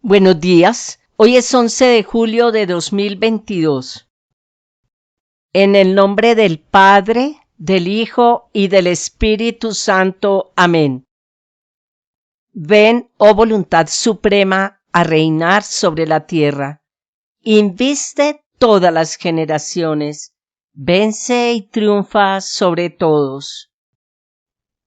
Buenos días, hoy es 11 de julio de 2022. En el nombre del Padre, del Hijo y del Espíritu Santo. Amén. Ven, oh voluntad suprema, a reinar sobre la tierra. Inviste todas las generaciones, vence y triunfa sobre todos.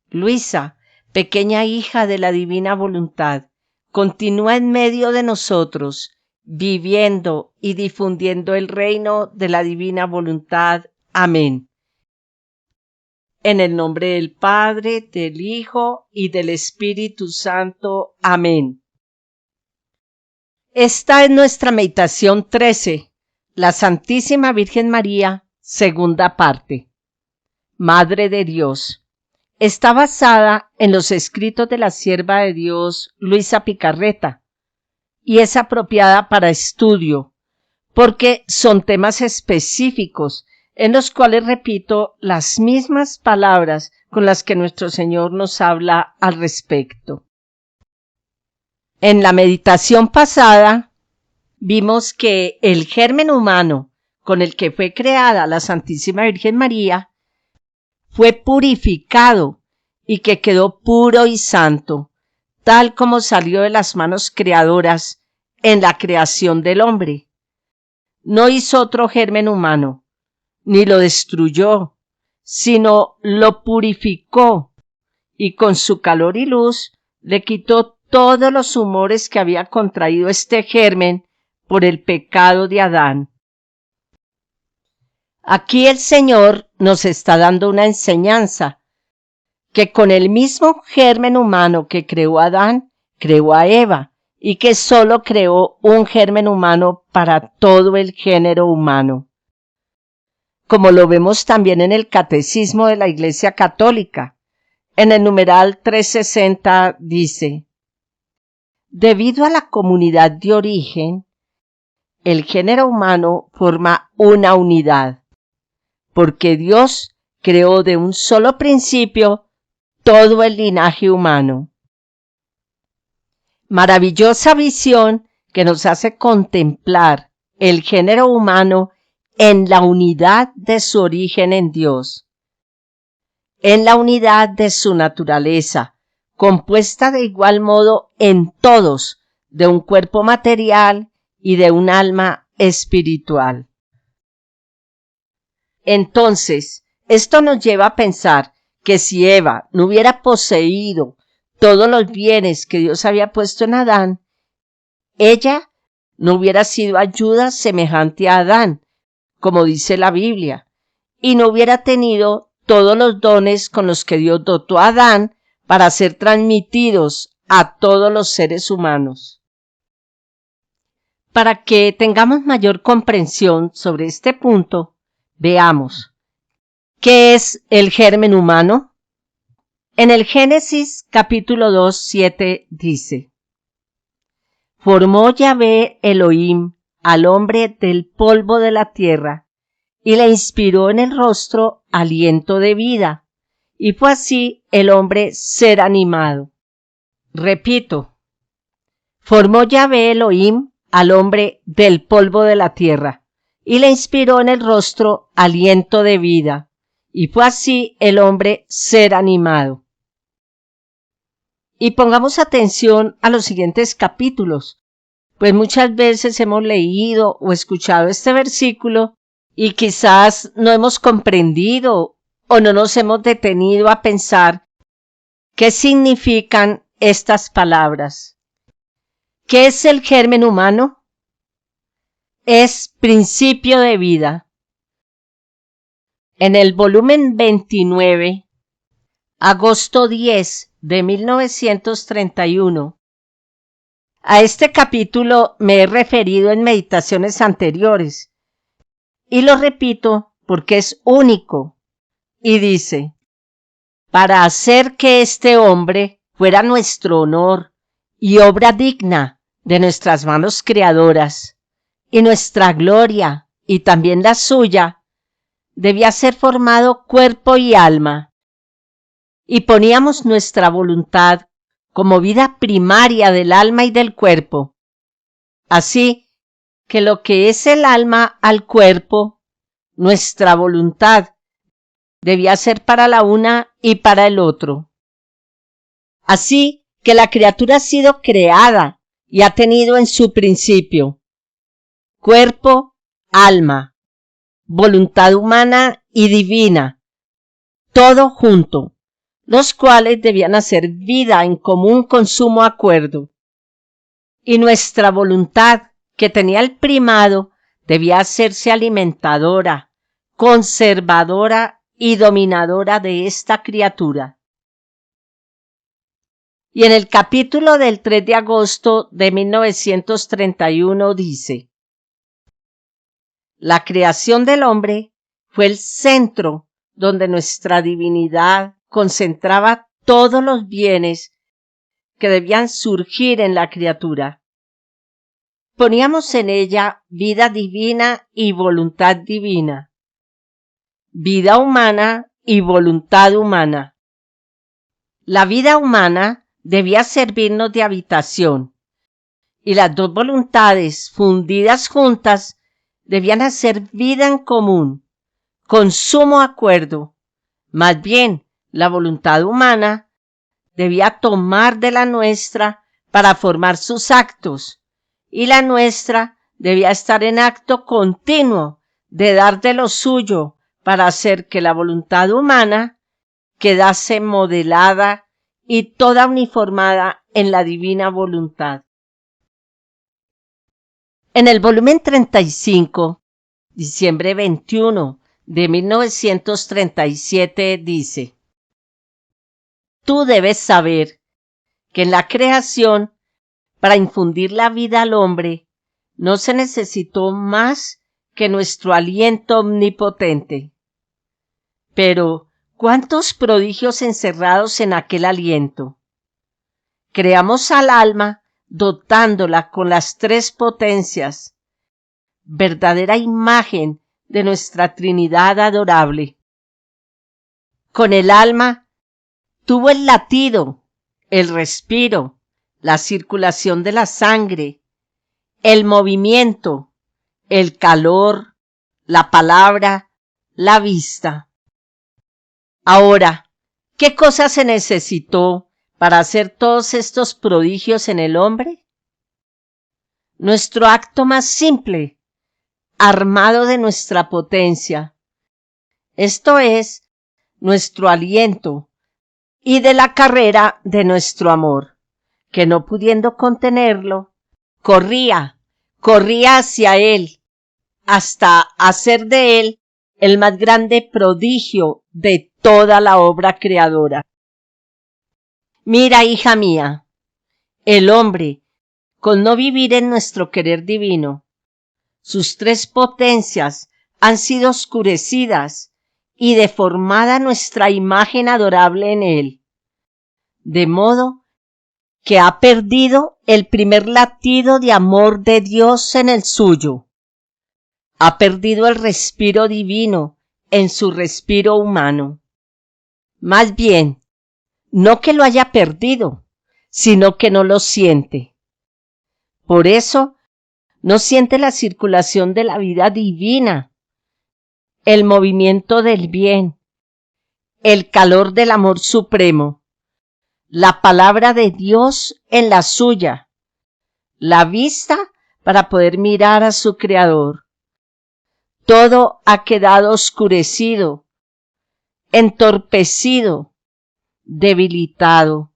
Luisa, pequeña hija de la divina voluntad, continúa en medio de nosotros, viviendo y difundiendo el reino de la divina voluntad. Amén. En el nombre del Padre, del Hijo y del Espíritu Santo. Amén. Esta es nuestra meditación 13, la Santísima Virgen María, segunda parte. Madre de Dios. Está basada en los escritos de la sierva de Dios Luisa Picarreta y es apropiada para estudio porque son temas específicos en los cuales repito las mismas palabras con las que nuestro Señor nos habla al respecto. En la meditación pasada vimos que el germen humano con el que fue creada la Santísima Virgen María fue purificado y que quedó puro y santo, tal como salió de las manos creadoras en la creación del hombre. No hizo otro germen humano, ni lo destruyó, sino lo purificó y con su calor y luz le quitó todos los humores que había contraído este germen por el pecado de Adán. Aquí el Señor nos está dando una enseñanza, que con el mismo germen humano que creó a Adán, creó a Eva, y que solo creó un germen humano para todo el género humano. Como lo vemos también en el Catecismo de la Iglesia Católica, en el numeral 360 dice: debido a la comunidad de origen, el género humano forma una unidad, porque Dios creó de un solo principio todo el linaje humano. Maravillosa visión que nos hace contemplar el género humano en la unidad de su origen en Dios, en la unidad de su naturaleza, compuesta de igual modo en todos de un cuerpo material y de un alma espiritual. Entonces, esto nos lleva a pensar que si Eva no hubiera poseído todos los bienes que Dios había puesto en Adán, ella no hubiera sido ayuda semejante a Adán, como dice la Biblia, y no hubiera tenido todos los dones con los que Dios dotó a Adán para ser transmitidos a todos los seres humanos. Para que tengamos mayor comprensión sobre este punto, veamos, ¿qué es el germen humano? En el Génesis capítulo 2, 7 dice: formó Yahvé Elohim al hombre del polvo de la tierra y le inspiró en el rostro aliento de vida, y fue así el hombre ser animado. Repito, formó Yahvé Elohim al hombre del polvo de la tierra y le inspiró en el rostro aliento de vida, y fue así el hombre ser animado. Y pongamos atención a los siguientes capítulos, pues muchas veces hemos leído o escuchado este versículo y quizás no hemos comprendido o no nos hemos detenido a pensar qué significan estas palabras. ¿Qué es el germen humano? Es principio de vida. En el volumen 29, agosto 10 de 1931, a este capítulo me he referido en meditaciones anteriores y lo repito porque es único y dice: para hacer que este hombre fuera nuestro honor y obra digna de nuestras manos creadoras, y nuestra gloria y también la suya, debía ser formado cuerpo y alma, y poníamos nuestra voluntad como vida primaria del alma y del cuerpo, Así que lo que es el alma al cuerpo, nuestra voluntad, debía ser para la una y para el otro. Así que la criatura ha sido creada y ha tenido en su principio cuerpo, alma, voluntad humana y divina, todo junto, los cuales debían hacer vida en común con sumo acuerdo. Y nuestra voluntad, que tenía el primado, debía hacerse alimentadora, conservadora y dominadora de esta criatura. Y en el capítulo del 3 de agosto de 1931 dice: la creación del hombre fue el centro donde nuestra divinidad concentraba todos los bienes que debían surgir en la criatura. Poníamos en ella vida divina y voluntad divina, vida humana y voluntad humana. La vida humana debía servirnos de habitación, y las dos voluntades fundidas juntas debían hacer vida en común, con sumo acuerdo. Más bien, la voluntad humana debía tomar de la nuestra para formar sus actos, y la nuestra debía estar en acto continuo de dar de lo suyo para hacer que la voluntad humana quedase modelada y toda uniformada en la divina voluntad. En el volumen 35, diciembre 21 de 1937 dice: tú debes saber que en la creación, para infundir la vida al hombre, no se necesitó más que nuestro aliento omnipotente. Pero, ¿cuántos prodigios encerrados en aquel aliento? Creamos al alma dotándola con las tres potencias, verdadera imagen de nuestra Trinidad adorable. Con el alma tuvo el latido, el respiro, la circulación de la sangre, el movimiento, el calor, la palabra, la vista. Ahora, ¿qué cosa se necesitó para hacer todos estos prodigios en el hombre? Nuestro acto más simple, armado de nuestra potencia, esto es, nuestro aliento, y de la carrera de nuestro amor, que no pudiendo contenerlo, corría hacia él, hasta hacer de él el más grande prodigio de toda la obra creadora. Mira, hija mía, el hombre, con no vivir en nuestro querer divino, sus tres potencias han sido oscurecidas y deformada nuestra imagen adorable en él, de modo que ha perdido el primer latido de amor de Dios en el suyo, ha perdido el respiro divino en su respiro humano. Más bien, no que lo haya perdido, sino que no lo siente. Por eso, no siente la circulación de la vida divina, el movimiento del bien, el calor del amor supremo, la palabra de Dios en la suya, la vista para poder mirar a su Creador. Todo ha quedado oscurecido, entorpecido, debilitado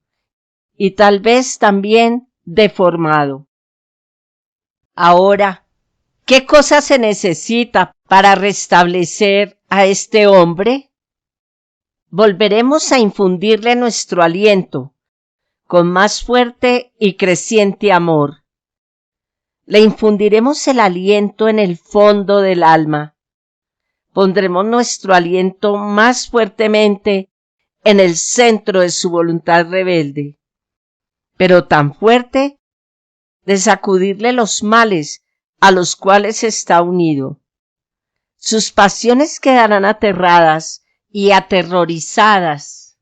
y tal vez también deformado. Ahora, ¿qué cosa se necesita para restablecer a este hombre? Volveremos a infundirle nuestro aliento con más fuerte y creciente amor. Le infundiremos el aliento en el fondo del alma. Pondremos nuestro aliento más fuertemente en el centro de su voluntad rebelde, pero tan fuerte de sacudirle los males a los cuales está unido. Sus pasiones quedarán aterradas y aterrorizadas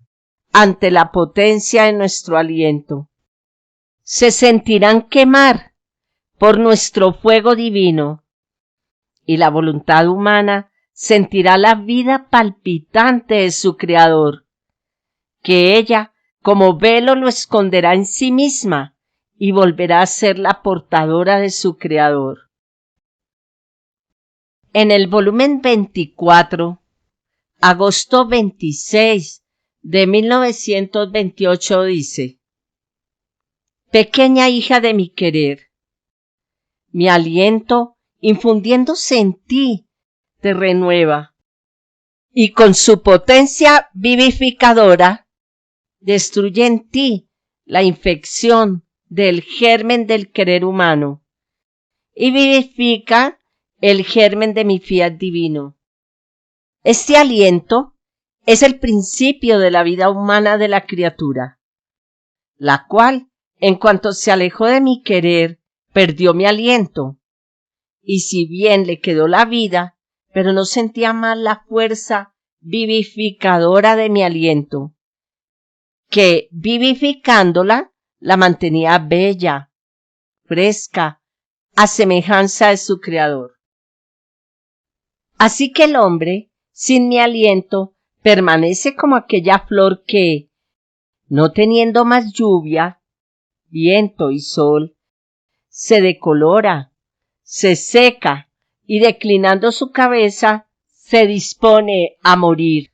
ante la potencia de nuestro aliento. Se sentirán quemar por nuestro fuego divino, y la voluntad humana sentirá la vida palpitante de su Creador, que ella como velo lo esconderá en sí misma y volverá a ser la portadora de su Creador. En el volumen 24, agosto 26 de 1928 dice: Pequeña hija de mi querer, mi aliento infundiéndose en ti te renueva, y con su potencia vivificadora destruye en ti la infección del germen del querer humano y vivifica el germen de mi fiat divino. Este aliento es el principio de la vida humana de la criatura, la cual, en cuanto se alejó de mi querer, perdió mi aliento, y si bien le quedó la vida, pero no sentía más la fuerza vivificadora de mi aliento, que vivificándola la mantenía bella, fresca, a semejanza de su Creador. Así que el hombre, sin mi aliento, permanece como aquella flor que, no teniendo más lluvia, viento y sol, se decolora, se seca y declinando su cabeza, se dispone a morir.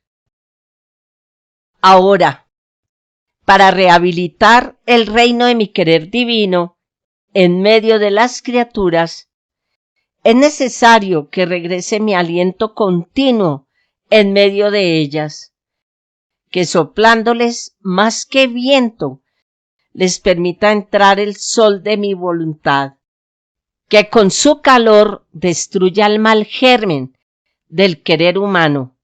Ahora, para rehabilitar el reino de mi querer divino en medio de las criaturas, es necesario que regrese mi aliento continuo en medio de ellas, que soplándoles más que viento, les permita entrar el sol de mi voluntad, que con su calor destruya el mal germen del querer humano,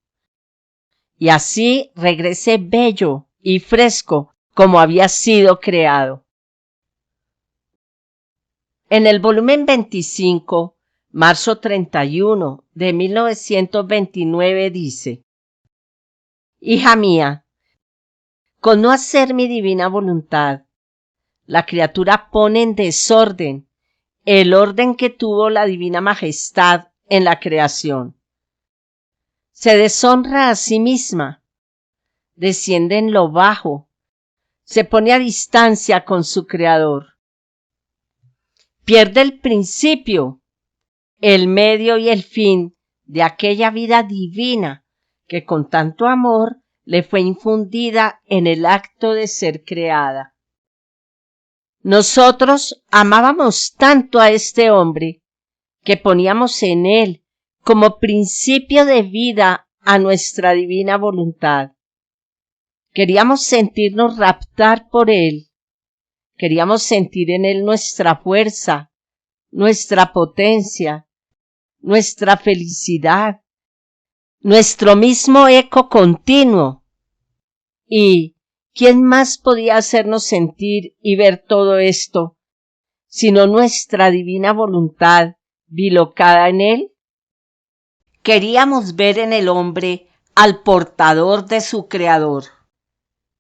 y así regrese bello y fresco como había sido creado. En el volumen 25, marzo 31 de 1929 dice: Hija mía, con no hacer mi divina voluntad, la criatura pone en desorden el orden que tuvo la divina majestad en la creación. Se deshonra a sí misma, desciende en lo bajo, se pone a distancia con su Creador. Pierde el principio, el medio y el fin de aquella vida divina que con tanto amor le fue infundida en el acto de ser creada. Nosotros amábamos tanto a este hombre que poníamos en él como principio de vida a nuestra divina voluntad. Queríamos sentirnos raptar por él. Queríamos sentir en él nuestra fuerza, nuestra potencia, nuestra felicidad, nuestro mismo eco continuo. ¿Y quién más podía hacernos sentir y ver todo esto, sino nuestra divina voluntad bilocada en él? Queríamos ver en el hombre al portador de su Creador,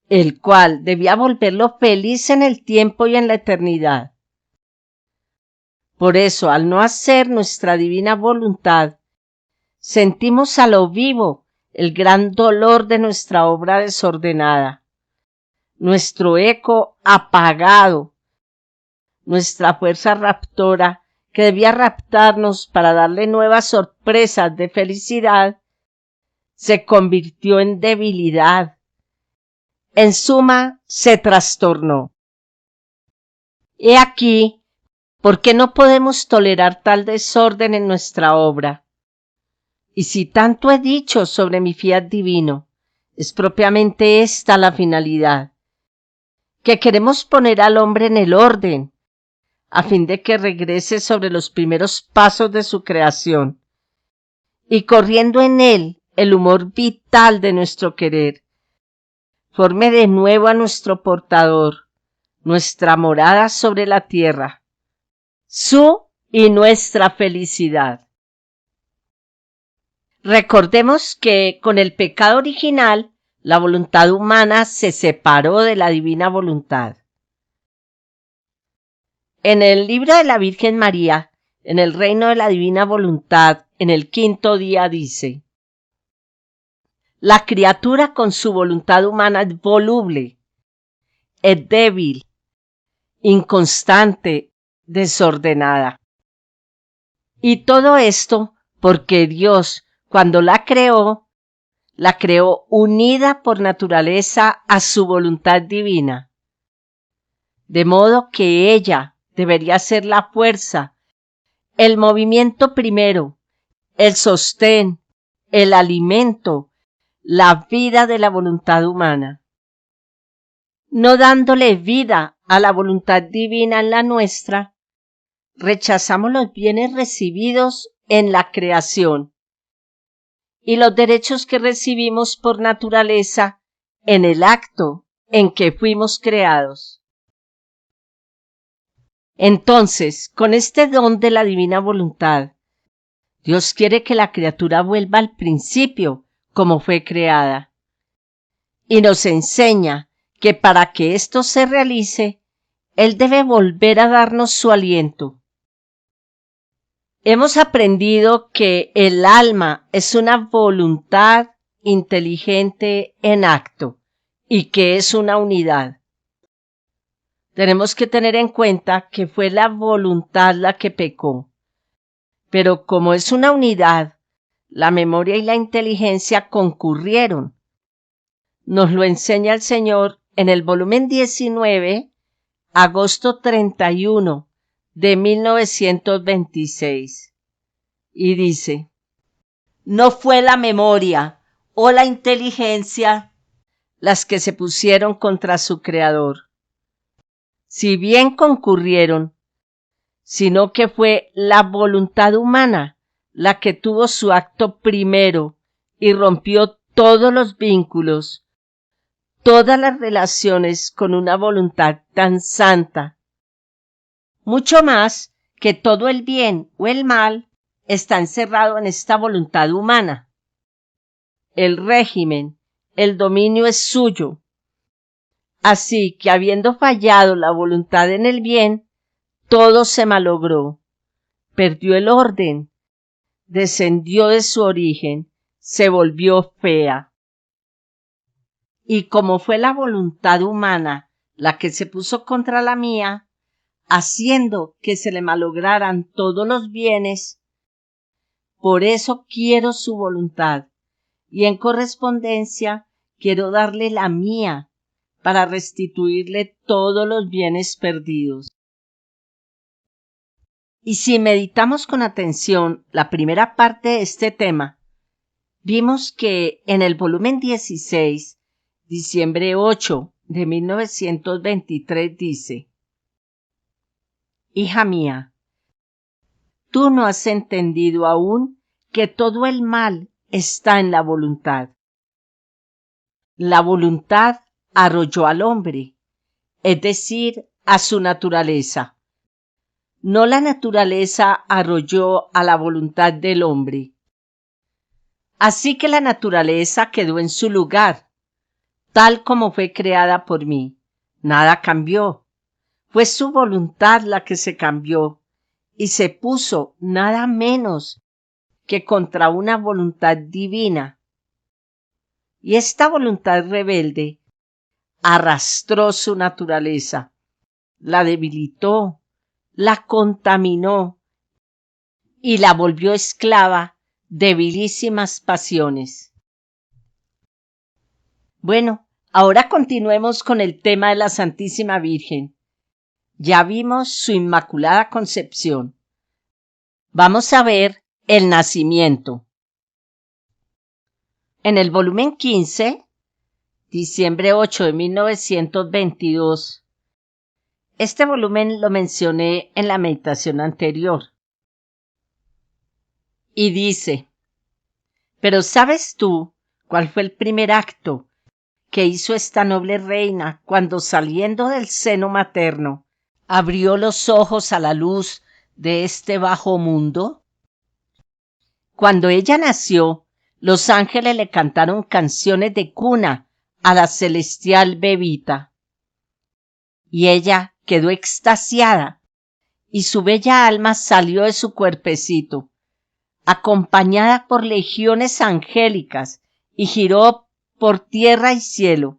el cual debía volverlo feliz en el tiempo y en la eternidad. Por eso, al no hacer nuestra divina voluntad, sentimos a lo vivo el gran dolor de nuestra obra desordenada, nuestro eco apagado, nuestra fuerza raptora que debía raptarnos para darle nuevas sorpresas de felicidad, se convirtió en debilidad. En suma, se trastornó. He aquí por qué no podemos tolerar tal desorden en nuestra obra. Y si tanto he dicho sobre mi fiat divino, es propiamente esta la finalidad, que queremos poner al hombre en el orden, a fin de que regrese sobre los primeros pasos de su creación, y corriendo en él el humor vital de nuestro querer, forme de nuevo a nuestro portador, nuestra morada sobre la tierra, su y nuestra felicidad. Recordemos que con el pecado original, la voluntad humana se separó de la divina voluntad. En el libro de la Virgen María, en el reino de la divina voluntad, en el 5º día dice: la criatura con su voluntad humana es voluble, es débil, inconstante, desordenada. Y todo esto porque Dios, cuando la creó unida por naturaleza a su voluntad divina. De modo que ella debería ser la fuerza, el movimiento primero, el sostén, el alimento, la vida de la voluntad humana. No dándole vida a la voluntad divina en la nuestra, rechazamos los bienes recibidos en la creación y los derechos que recibimos por naturaleza en el acto en que fuimos creados. Entonces, con este don de la divina voluntad, Dios quiere que la criatura vuelva al principio como fue creada, y nos enseña que para que esto se realice, Él debe volver a darnos su aliento. Hemos aprendido que el alma es una voluntad inteligente en acto y que es una unidad. Tenemos que tener en cuenta que fue la voluntad la que pecó, pero como es una unidad, la memoria y la inteligencia concurrieron. Nos lo enseña el Señor en el volumen 19, agosto 31 de 1926. Y dice: no fue la memoria o la inteligencia las que se pusieron contra su creador, si bien concurrieron, sino que fue la voluntad humana la que tuvo su acto primero y rompió todos los vínculos, todas las relaciones con una voluntad tan santa. Mucho más que todo el bien o el mal está encerrado en esta voluntad humana. El régimen, el dominio es suyo. Así que habiendo fallado la voluntad en el bien, todo se malogró, perdió el orden, descendió de su origen, se volvió fea. Y como fue la voluntad humana la que se puso contra la mía, haciendo que se le malograran todos los bienes, por eso quiero su voluntad, y en correspondencia quiero darle la mía para restituirle todos los bienes perdidos. Y si meditamos con atención la primera parte de este tema, vimos que en el volumen 16, diciembre 8 de 1923 dice: hija mía, tú no has entendido aún que todo el mal está en la voluntad. La voluntad arrolló al hombre, es decir, a su naturaleza. No la naturaleza arrolló a la voluntad del hombre. Así que la naturaleza quedó en su lugar, tal como fue creada por mí. Nada cambió. Fue su voluntad la que se cambió y se puso nada menos que contra una voluntad divina. Y esta voluntad rebelde arrastró su naturaleza, la debilitó, la contaminó y la volvió esclava de vilísimas pasiones. Bueno, ahora continuemos con el tema de la Santísima Virgen. Ya vimos su Inmaculada Concepción. Vamos a ver el nacimiento. En el volumen 15, diciembre 8 de 1922, este volumen lo mencioné en la meditación anterior. Y dice: pero ¿sabes tú cuál fue el primer acto que hizo esta noble reina cuando, saliendo del seno materno, abrió los ojos a la luz de este bajo mundo? Cuando ella nació, los ángeles le cantaron canciones de cuna a la celestial bebita, y ella quedó extasiada y su bella alma salió de su cuerpecito, acompañada por legiones angélicas, y giró por tierra y cielo,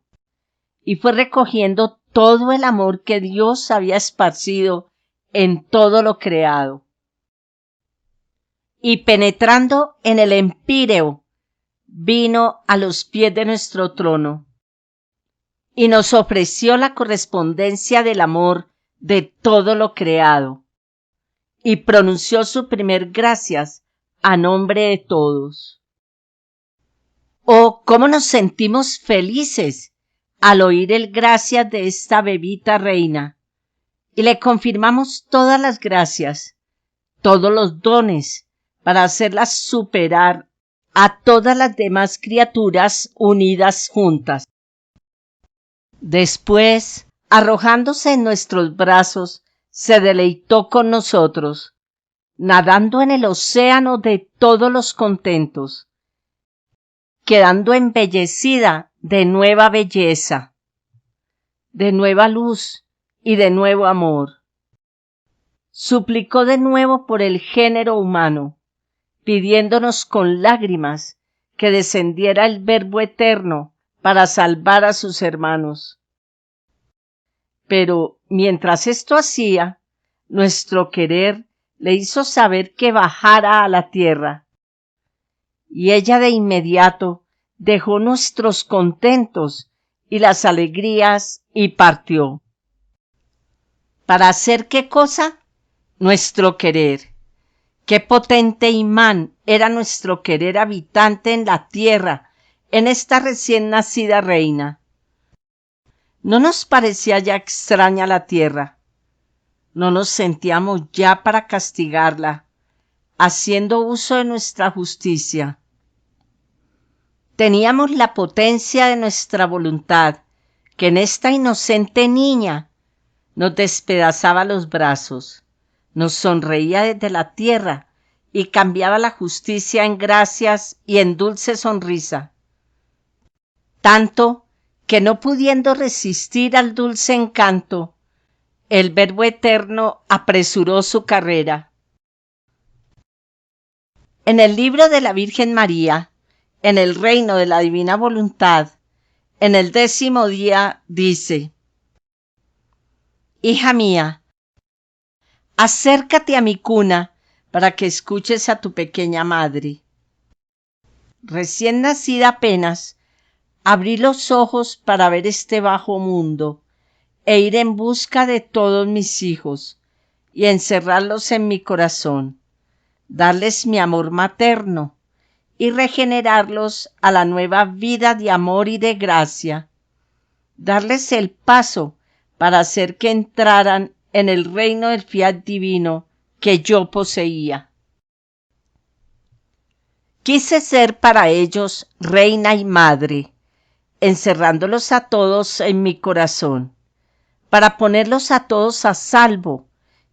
y fue recogiendo todo el amor que Dios había esparcido en todo lo creado. Y penetrando en el empíreo, vino a los pies de nuestro trono, y nos ofreció la correspondencia del amor de todo lo creado, y pronunció su primer gracias a nombre de todos. Oh, cómo nos sentimos felices al oír el gracias de esta bebita reina, y le confirmamos todas las gracias, todos los dones, para hacerlas superar a todas las demás criaturas unidas juntas. Después, arrojándose en nuestros brazos, se deleitó con nosotros, nadando en el océano de todos los contentos, quedando embellecida de nueva belleza, de nueva luz y de nuevo amor. Suplicó de nuevo por el género humano, pidiéndonos con lágrimas que descendiera el Verbo eterno para salvar a sus hermanos. Pero mientras esto hacía, nuestro querer le hizo saber que bajara a la tierra, y ella de inmediato dejó nuestros contentos y las alegrías y partió. ¿Para hacer qué cosa? Nuestro querer. Qué potente imán era nuestro querer habitante en la tierra, en esta recién nacida reina. No nos parecía ya extraña la tierra. No nos sentíamos ya para castigarla, haciendo uso de nuestra justicia. Teníamos la potencia de nuestra voluntad, que en esta inocente niña nos despedazaba los brazos, nos sonreía desde la tierra y cambiaba la justicia en gracias y en dulce sonrisa. Tanto que no pudiendo resistir al dulce encanto, el Verbo eterno apresuró su carrera. En el libro de la Virgen María, en el reino de la divina voluntad, en el 10º día dice: Hija mía, acércate a mi cuna para que escuches a tu pequeña madre. Recién nacida apenas, abrí los ojos para ver este bajo mundo e ir en busca de todos mis hijos y encerrarlos en mi corazón, darles mi amor materno y regenerarlos a la nueva vida de amor y de gracia, darles el paso para hacer que entraran en el reino del fiat divino que yo poseía. Quise ser para ellos reina y madre, encerrándolos a todos en mi corazón, para ponerlos a todos a salvo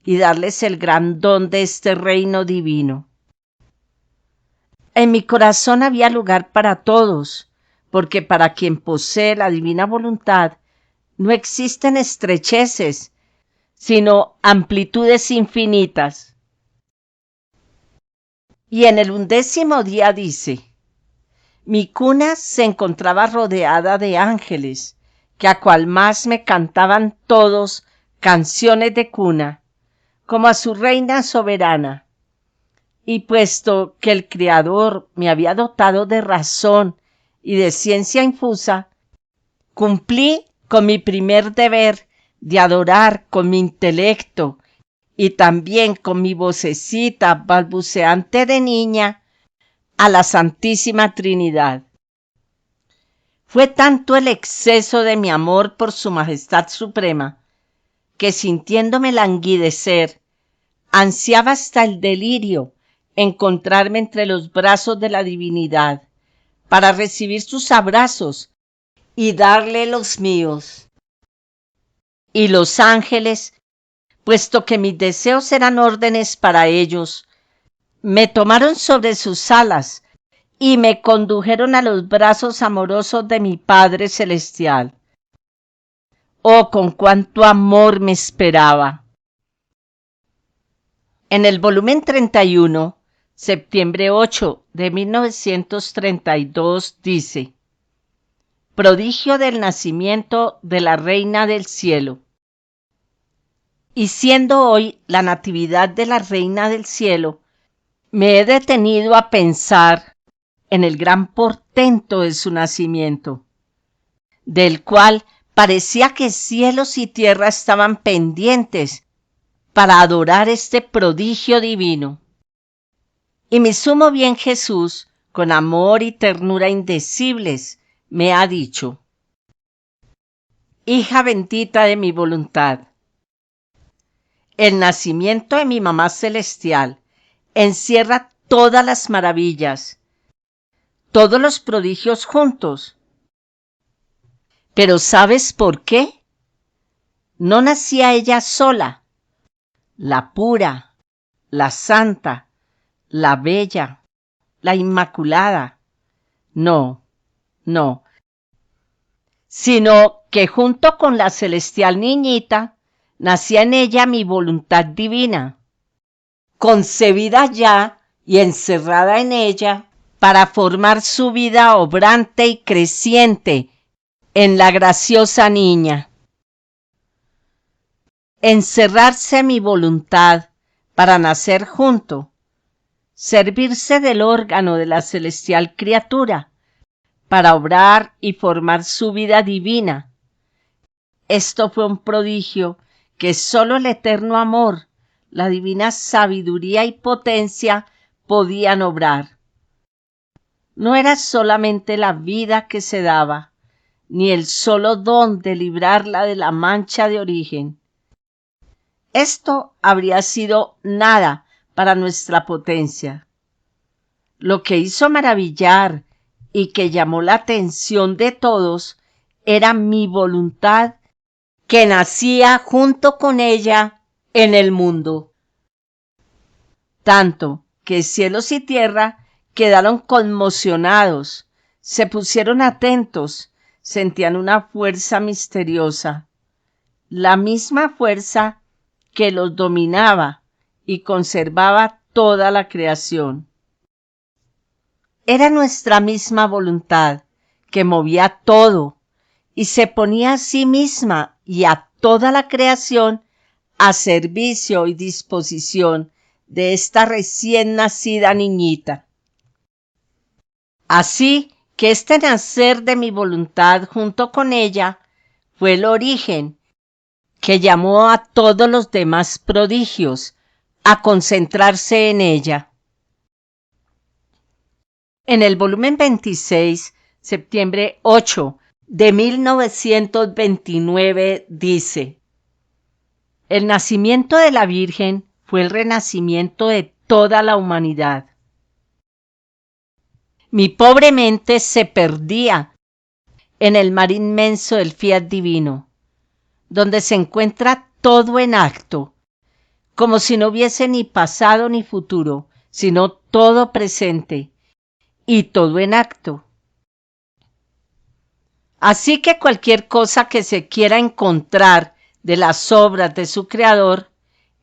y darles el gran don de este reino divino. En mi corazón había lugar para todos, porque para quien posee la divina voluntad no existen estrecheces, sino amplitudes infinitas. Y en el 11º día dice: mi cuna se encontraba rodeada de ángeles, que a cual más me cantaban todos canciones de cuna, como a su reina soberana. Y puesto que el Creador me había dotado de razón y de ciencia infusa, cumplí con mi primer deber de adorar con mi intelecto y también con mi vocecita balbuceante de niña a la Santísima Trinidad. Fue tanto el exceso de mi amor por su Majestad Suprema, que sintiéndome languidecer, ansiaba hasta el delirio encontrarme entre los brazos de la divinidad, para recibir sus abrazos y darle los míos. Y los ángeles, puesto que mis deseos eran órdenes para ellos, me tomaron sobre sus alas y me condujeron a los brazos amorosos de mi Padre Celestial. Oh, con cuánto amor me esperaba. En el volumen 31, septiembre 8 de 1932, dice: Prodigio del nacimiento de la Reina del Cielo. Y siendo hoy la natividad de la Reina del Cielo, me he detenido a pensar en el gran portento de su nacimiento, del cual parecía que cielos y tierra estaban pendientes para adorar este prodigio divino. Y mi sumo bien Jesús, con amor y ternura indecibles, me ha dicho: Hija bendita de mi voluntad, el nacimiento de mi mamá celestial encierra todas las maravillas, todos los prodigios juntos. Pero ¿sabes por qué? No nacía ella sola, la pura, la santa, la bella, la inmaculada. No, no. Sino que junto con la celestial niñita, nacía en ella mi voluntad divina, concebida ya y encerrada en ella para formar su vida obrante y creciente en la graciosa niña. Encerrarse mi voluntad para nacer junto, servirse del órgano de la celestial criatura para obrar y formar su vida divina. Esto fue un prodigio que sólo el eterno amor, la divina sabiduría y potencia podían obrar. No era solamente la vida que se daba, ni el solo don de librarla de la mancha de origen. Esto habría sido nada para nuestra potencia. Lo que hizo maravillar y que llamó la atención de todos era mi voluntad que nacía junto con ella en el mundo. Tanto que cielos y tierra quedaron conmocionados, se pusieron atentos, sentían una fuerza misteriosa, la misma fuerza que los dominaba y conservaba toda la creación. Era nuestra misma voluntad que movía todo y se ponía a sí misma y a toda la creación a servicio y disposición de esta recién nacida niñita. Así que este nacer de mi voluntad junto con ella fue el origen que llamó a todos los demás prodigios a concentrarse en ella. En el volumen 26, septiembre 8 de 1929, dice: El nacimiento de la Virgen fue el renacimiento de toda la humanidad. Mi pobre mente se perdía en el mar inmenso del fiat divino, donde se encuentra todo en acto, como si no hubiese ni pasado ni futuro, sino todo presente y todo en acto. Así que cualquier cosa que se quiera encontrar de las obras de su Creador,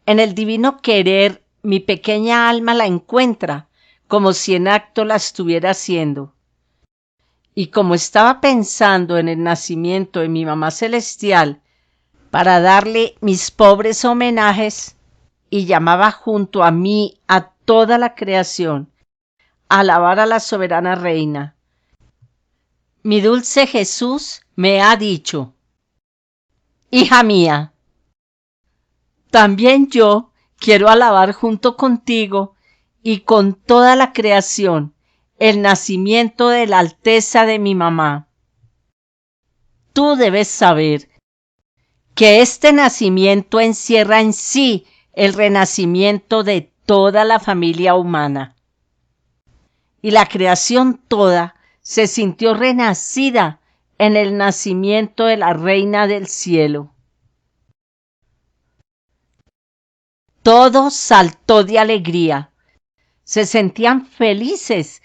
en el divino querer mi pequeña alma la encuentra, como si en acto la estuviera haciendo. Y como estaba pensando en el nacimiento de mi mamá celestial para darle mis pobres homenajes, y llamaba junto a mí a toda la creación a alabar a la soberana reina, mi dulce Jesús me ha dicho: Hija mía, también yo quiero alabar junto contigo y con toda la creación el nacimiento de la Alteza de mi mamá. Tú debes saber que este nacimiento encierra en sí el renacimiento de toda la familia humana. Y la creación toda se sintió renacida en el nacimiento de la Reina del Cielo. Todo saltó de alegría. Se sentían felices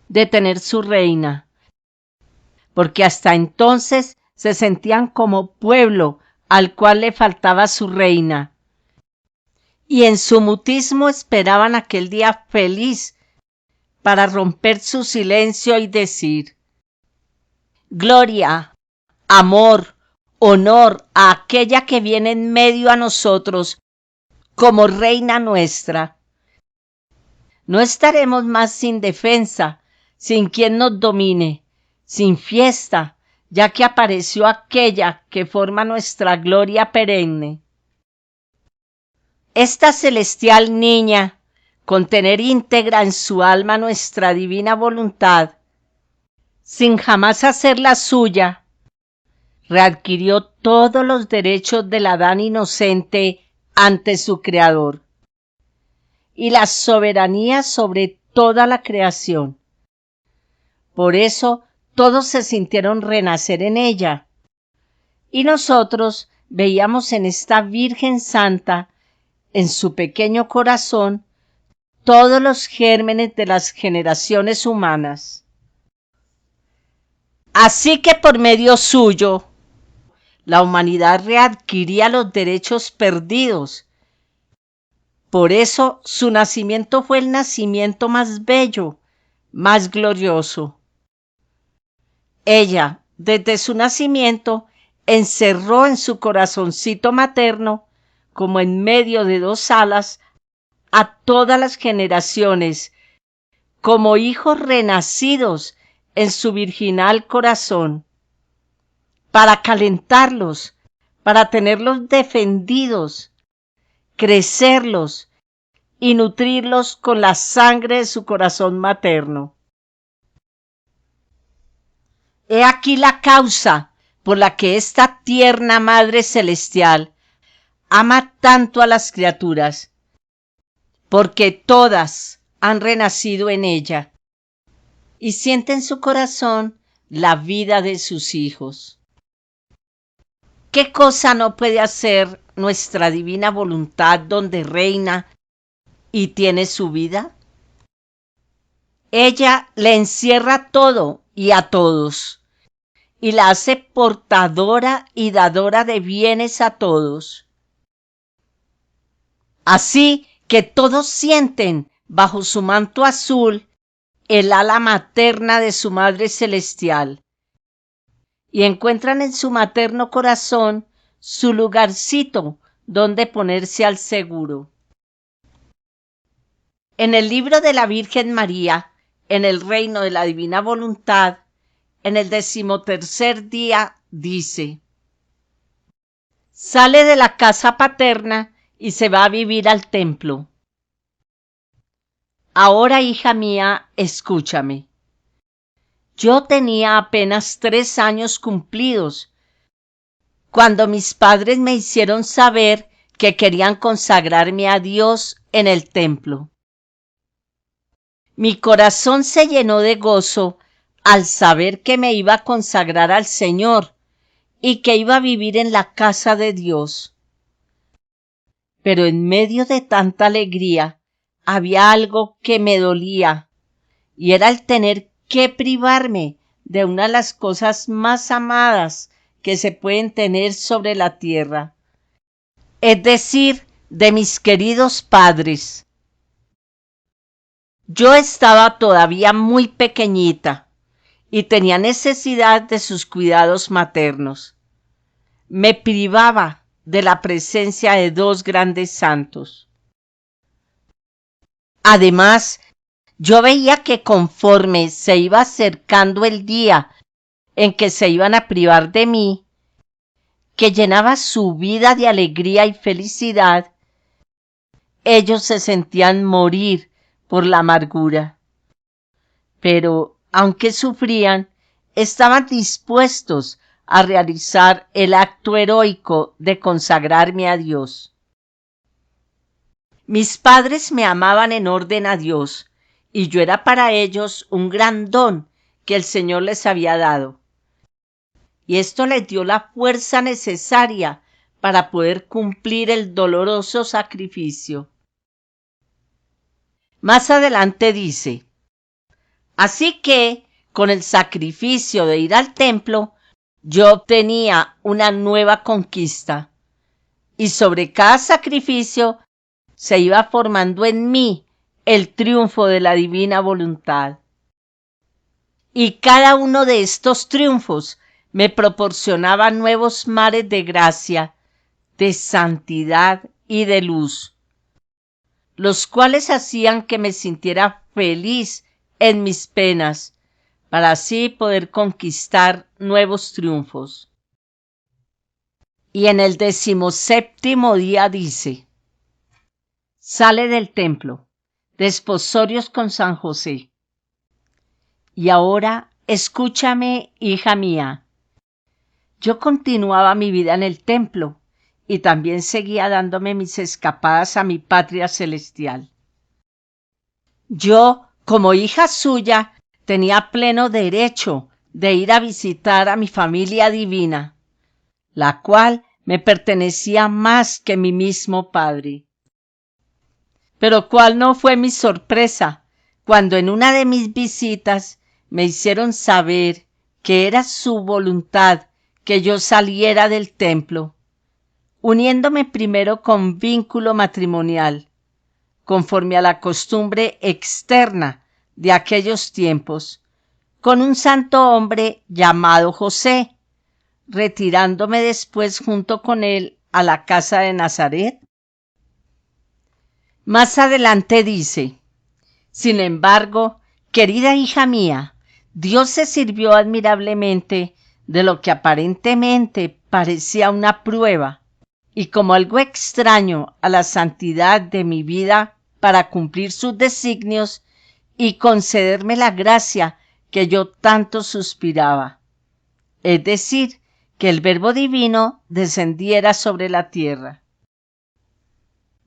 de tener su reina, porque hasta entonces se sentían como pueblo al cual le faltaba su reina. y en su mutismo esperaban aquel día feliz para romper su silencio y decir: gloria, amor, honor a aquella que viene en medio a nosotros como reina nuestra. No estaremos más sin defensa, sin quien nos domine, sin fiesta, ya que apareció aquella que forma nuestra gloria perenne. Esta celestial niña, con tener íntegra en su alma nuestra divina voluntad, sin jamás hacerla suya, readquirió todos los derechos del Adán inocente ante su Creador y la soberanía sobre toda la creación. Por eso todos se sintieron renacer en ella, y nosotros veíamos en esta Virgen Santa, en su pequeño corazón, todos los gérmenes de las generaciones humanas. Así que por medio suyo, la humanidad readquiría los derechos perdidos. Por eso su nacimiento fue el nacimiento más bello, más glorioso. Ella, desde su nacimiento, encerró en su corazoncito materno, como en medio de dos alas, a todas las generaciones, como hijos renacidos en su virginal corazón, para calentarlos, para tenerlos defendidos, crecerlos y nutrirlos con la sangre de su corazón materno. He aquí la causa por la que esta tierna Madre Celestial ama tanto a las criaturas, porque todas han renacido en ella y siente en su corazón la vida de sus hijos. ¿Qué cosa no puede hacer nuestra divina voluntad donde reina y tiene su vida? Ella le encierra todo y a todos, y la hace portadora y dadora de bienes a todos. Así que todos sienten bajo su manto azul el ala materna de su Madre Celestial, y encuentran en su materno corazón su lugarcito donde ponerse al seguro. En el libro de la Virgen María, en el reino de la divina voluntad, en el 13º día, dice: sale de la casa paterna y se va a vivir al templo. Ahora, hija mía, escúchame. Yo tenía apenas 3 años cumplidos cuando mis padres me hicieron saber que querían consagrarme a Dios en el templo. Mi corazón se llenó de gozo al saber que me iba a consagrar al Señor y que iba a vivir en la casa de Dios. Pero en medio de tanta alegría había algo que me dolía, y era el tener que privarme de una de las cosas más amadas que se pueden tener sobre la tierra, es decir, de mis queridos padres. Yo estaba todavía muy pequeñita y tenía necesidad de sus cuidados maternos. Me privaba de la presencia de 2 grandes santos. Además, yo veía que conforme se iba acercando el día en que se iban a privar de mí, que llenaba su vida de alegría y felicidad, ellos se sentían morir por la amargura. Pero, aunque sufrían, estaban dispuestos a realizar el acto heroico de consagrarme a Dios. Mis padres me amaban en orden a Dios, y yo era para ellos un gran don que el Señor les había dado. Y esto les dio la fuerza necesaria para poder cumplir el doloroso sacrificio. Más adelante dice: así que, con el sacrificio de ir al templo, yo obtenía una nueva conquista, y sobre cada sacrificio se iba formando en mí el triunfo de la divina voluntad. Y cada uno de estos triunfos me proporcionaba nuevos mares de gracia, de santidad y de luz, los cuales hacían que me sintiera feliz en mis penas, para así poder conquistar nuevos triunfos. Y en el 17º día dice: sale del templo, desposorios con San José. Y ahora, escúchame, hija mía. Yo continuaba mi vida en el templo y también seguía dándome mis escapadas a mi patria celestial. Yo, como hija suya, tenía pleno derecho de ir a visitar a mi familia divina, la cual me pertenecía más que mi mismo padre. Pero cuál no fue mi sorpresa cuando en una de mis visitas me hicieron saber que era su voluntad que yo saliera del templo, uniéndome primero con vínculo matrimonial, conforme a la costumbre externa de aquellos tiempos, con un santo hombre llamado José, retirándome después junto con él a la casa de Nazaret. Más adelante dice: sin embargo, querida hija mía, Dios se sirvió admirablemente de lo que aparentemente parecía una prueba y como algo extraño a la santidad de mi vida para cumplir sus designios y concederme la gracia que yo tanto suspiraba, es decir, que el Verbo Divino descendiera sobre la tierra.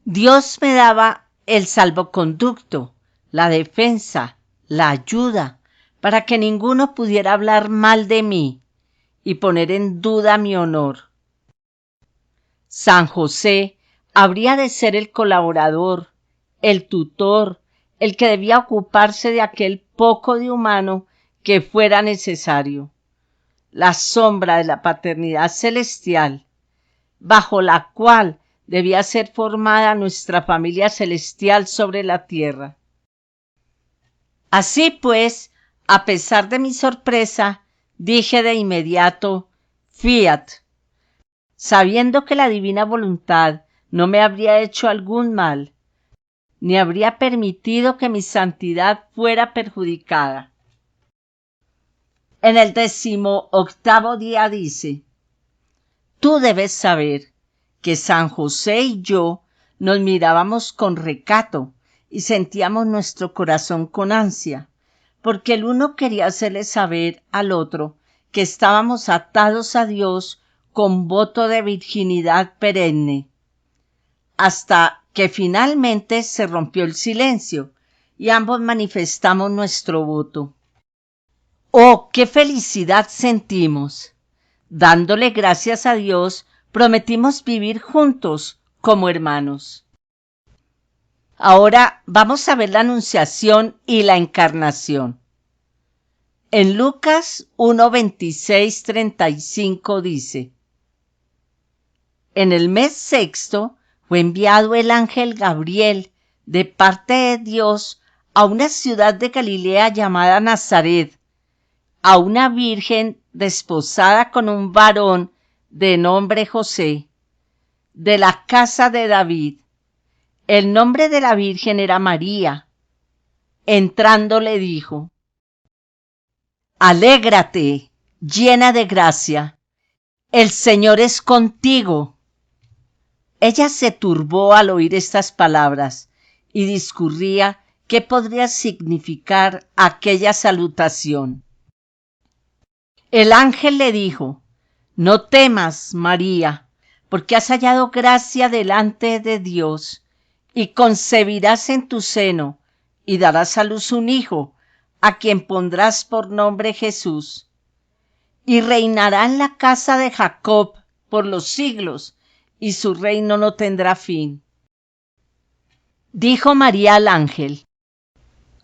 Dios me daba el salvoconducto, la defensa, la ayuda, para que ninguno pudiera hablar mal de mí y poner en duda mi honor. San José habría de ser el colaborador, el tutor, el que debía ocuparse de aquel poco de humano que fuera necesario, la sombra de la paternidad celestial, bajo la cual debía ser formada nuestra familia celestial sobre la tierra. Así pues, a pesar de mi sorpresa, dije de inmediato: fiat, sabiendo que la divina voluntad no me habría hecho algún mal, ni habría permitido que mi santidad fuera perjudicada. En el 18º día dice: tú debes saber que San José y yo nos mirábamos con recato y sentíamos nuestro corazón con ansia, porque el uno quería hacerle saber al otro que estábamos atados a Dios con voto de virginidad perenne, hasta que finalmente se rompió el silencio y ambos manifestamos nuestro voto. ¡Oh, qué felicidad sentimos! Dándole gracias a Dios, prometimos vivir juntos como hermanos. Ahora vamos a ver la Anunciación y la Encarnación. En Lucas 1:26-35 dice: en el mes sexto fue enviado el ángel Gabriel de parte de Dios a una ciudad de Galilea llamada Nazaret, a una virgen desposada con un varón de nombre José, de la casa de David. El nombre de la virgen era María. Entrando le dijo: alégrate, llena de gracia, el Señor es contigo. Ella se turbó al oír estas palabras y discurría qué podría significar aquella salutación. El ángel le dijo: no temas, María, porque has hallado gracia delante de Dios, y concebirás en tu seno, y darás a luz un hijo, a quien pondrás por nombre Jesús. Y reinará en la casa de Jacob por los siglos, y su reino no tendrá fin. Dijo María al ángel: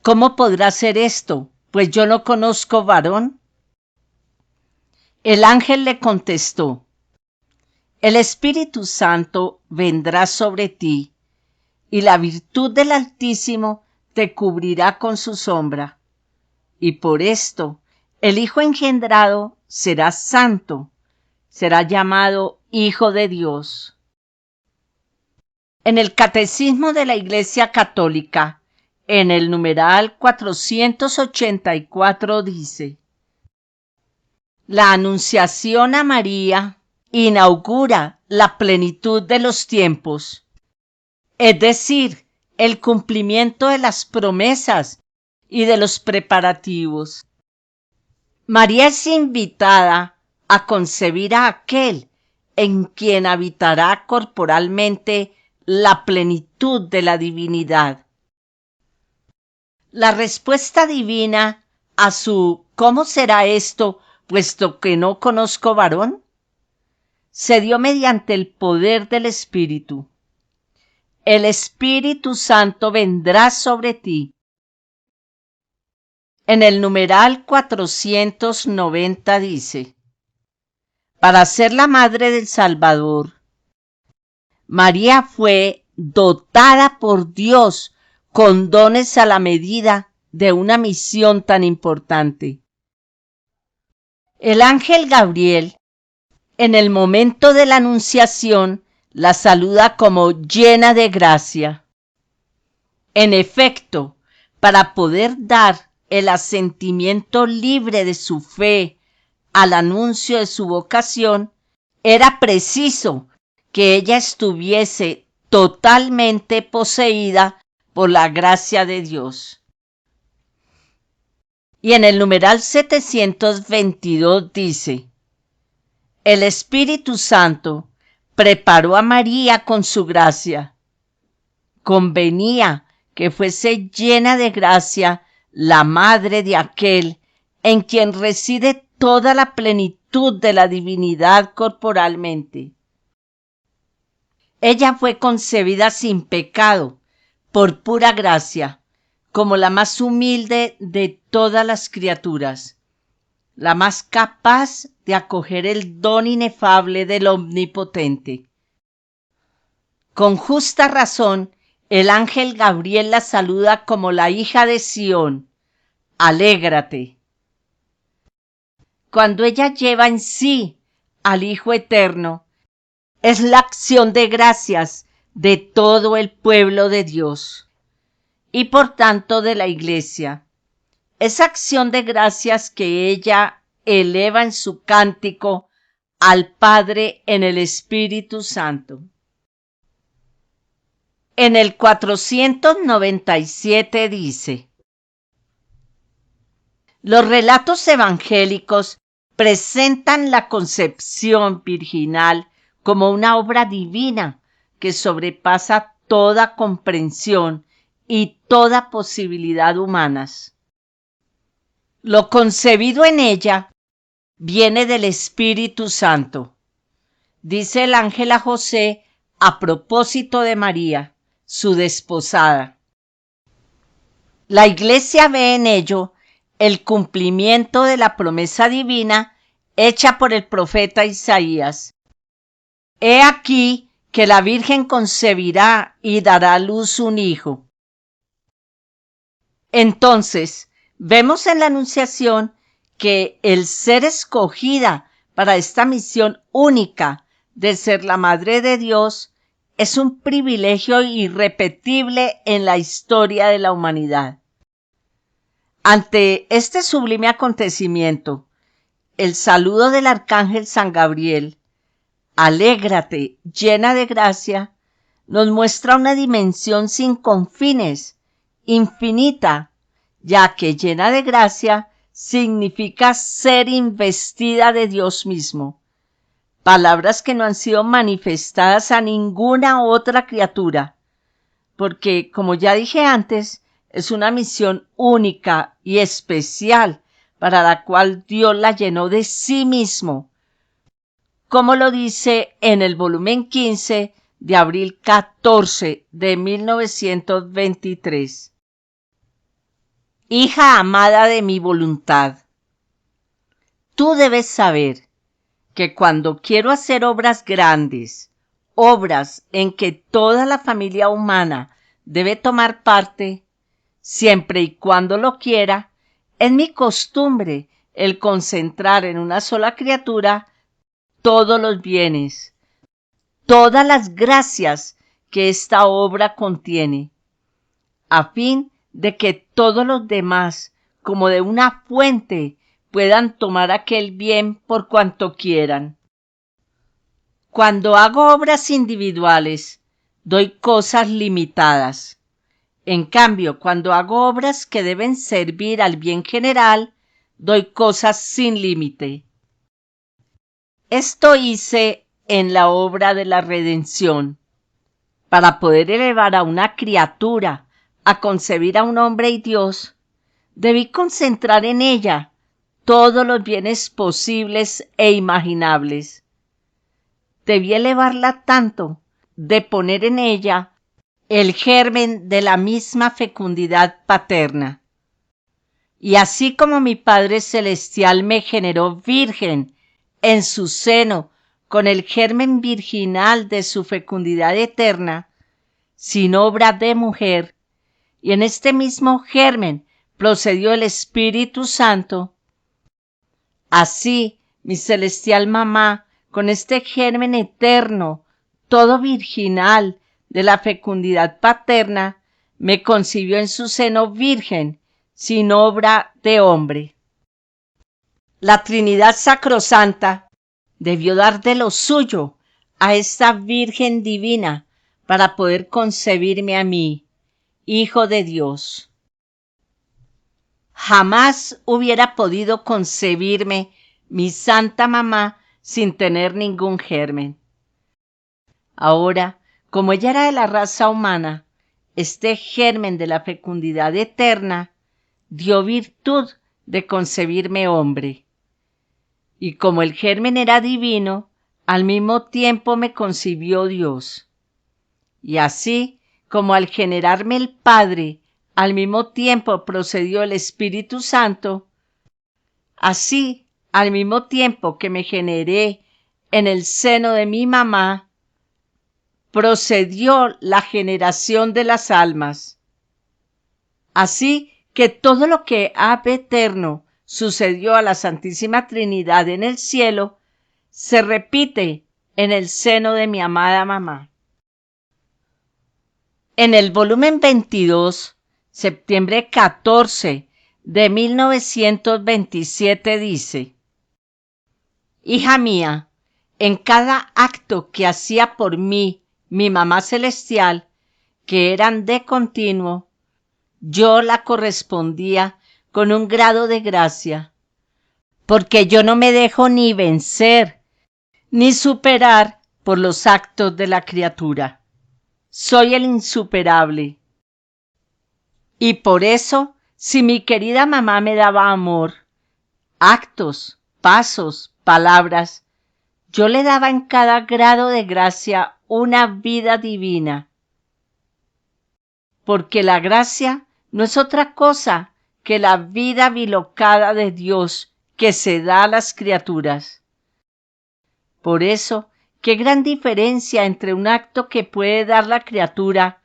¿cómo podrá ser esto, pues yo no conozco varón? El ángel le contestó: el Espíritu Santo vendrá sobre ti, y la virtud del Altísimo te cubrirá con su sombra. Y por esto el Hijo engendrado será santo, será llamado Hijo de Dios. En el Catecismo de la Iglesia Católica, en el numeral 484 dice: la anunciación a María inaugura la plenitud de los tiempos, es decir, el cumplimiento de las promesas y de los preparativos. María es invitada a concebir a aquel en quien habitará corporalmente la plenitud de la divinidad. La respuesta divina a su ¿cómo será esto, puesto que no conozco varón?, se dio mediante el poder del Espíritu. El Espíritu Santo vendrá sobre ti. En el numeral 490 dice: para ser la madre del Salvador, María fue dotada por Dios con dones a la medida de una misión tan importante. El ángel Gabriel, en el momento de la anunciación, la saluda como llena de gracia. En efecto, para poder dar el asentimiento libre de su fe al anuncio de su vocación, era preciso que ella estuviese totalmente poseída por la gracia de Dios. Y en el numeral 722 dice: el Espíritu Santo preparó a María con su gracia. Convenía que fuese llena de gracia la madre de aquel en quien reside toda la plenitud de la divinidad corporalmente. Ella fue concebida sin pecado, por pura gracia, como la más humilde de todas las criaturas, la más capaz de acoger el don inefable del Omnipotente. Con justa razón, el ángel Gabriel la saluda como la hija de Sión. Alégrate. Cuando ella lleva en sí al Hijo Eterno, es la acción de gracias de todo el pueblo de Dios y por tanto de la Iglesia. Esa acción de gracias que ella eleva en su cántico al Padre en el Espíritu Santo. En el 497 dice: los relatos evangélicos presentan la concepción virginal como una obra divina que sobrepasa toda comprensión y toda posibilidad humanas. Lo concebido en ella viene del Espíritu Santo. Dice el ángel a José a propósito de María, su desposada. La Iglesia ve en ello el cumplimiento de la promesa divina hecha por el profeta Isaías. He aquí que la Virgen concebirá y dará a luz un hijo. Entonces, vemos en la Anunciación que el ser escogida para esta misión única de ser la Madre de Dios es un privilegio irrepetible en la historia de la humanidad. Ante este sublime acontecimiento, el saludo del arcángel San Gabriel, alégrate, llena de gracia, nos muestra una dimensión sin confines, infinita, ya que llena de gracia significa ser investida de Dios mismo. Palabras que no han sido manifestadas a ninguna otra criatura, porque, como ya dije antes, es una misión única y especial para la cual Dios la llenó de sí mismo, como lo dice en el volumen 15 de abril 14 de 1923. Hija amada de mi voluntad, tú debes saber que cuando quiero hacer obras grandes, obras en que toda la familia humana debe tomar parte, siempre y cuando lo quiera. Es mi costumbre el concentrar en una sola criatura todos los bienes, todas las gracias que esta obra contiene, a fin de que todos los demás, como de una fuente, puedan tomar aquel bien por cuanto quieran. Cuando hago obras individuales, doy cosas limitadas. En cambio, cuando hago obras que deben servir al bien general, doy cosas sin límite. Esto hice en la obra de la redención. Para poder elevar a una criatura a concebir a un hombre y Dios, debí concentrar en ella todos los bienes posibles e imaginables. Debí elevarla tanto de poner en ella el germen de la misma fecundidad paterna. Y así como mi Padre Celestial me generó virgen en su seno con el germen virginal de su fecundidad eterna, sin obra de mujer, y en este mismo germen procedió el Espíritu Santo, así mi celestial mamá, con este germen eterno, todo virginal, de la fecundidad paterna, me concibió en su seno virgen, sin obra de hombre. La Trinidad Sacrosanta debió dar de lo suyo a esta Virgen Divina para poder concebirme a mí, Hijo de Dios. Jamás hubiera podido concebirme mi Santa Mamá sin tener ningún germen. Ahora, como ella era de la raza humana, este germen de la fecundidad eterna dio virtud de concebirme hombre. Y como el germen era divino, al mismo tiempo me concibió Dios. Y así, como al generarme el Padre, al mismo tiempo procedió el Espíritu Santo, así, al mismo tiempo que me generé en el seno de mi mamá, procedió la generación de las almas. Así que todo lo que ab eterno sucedió a la Santísima Trinidad en el cielo, se repite en el seno de mi amada mamá. En el volumen 22, septiembre 14 de 1927 dice: Hija mía, en cada acto que hacía por mí mi mamá celestial, que eran de continuo, yo la correspondía con un grado de gracia, porque yo no me dejo ni vencer, ni superar por los actos de la criatura. Soy el insuperable. Y por eso, si mi querida mamá me daba amor, actos, pasos, palabras, yo le daba en cada grado de gracia una vida divina. Porque la gracia no es otra cosa que la vida bilocada de Dios que se da a las criaturas. Por eso, qué gran diferencia entre un acto que puede dar la criatura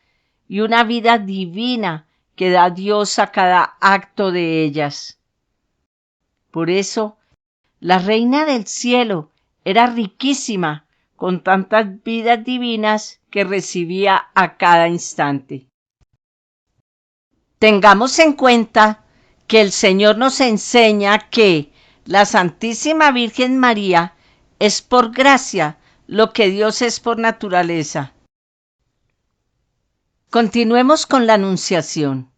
y una vida divina que da Dios a cada acto de ellas. Por eso, la Reina del Cielo era riquísima con tantas vidas divinas que recibía a cada instante. Tengamos en cuenta que el Señor nos enseña que la Santísima Virgen María es por gracia lo que Dios es por naturaleza. Continuemos con la Anunciación.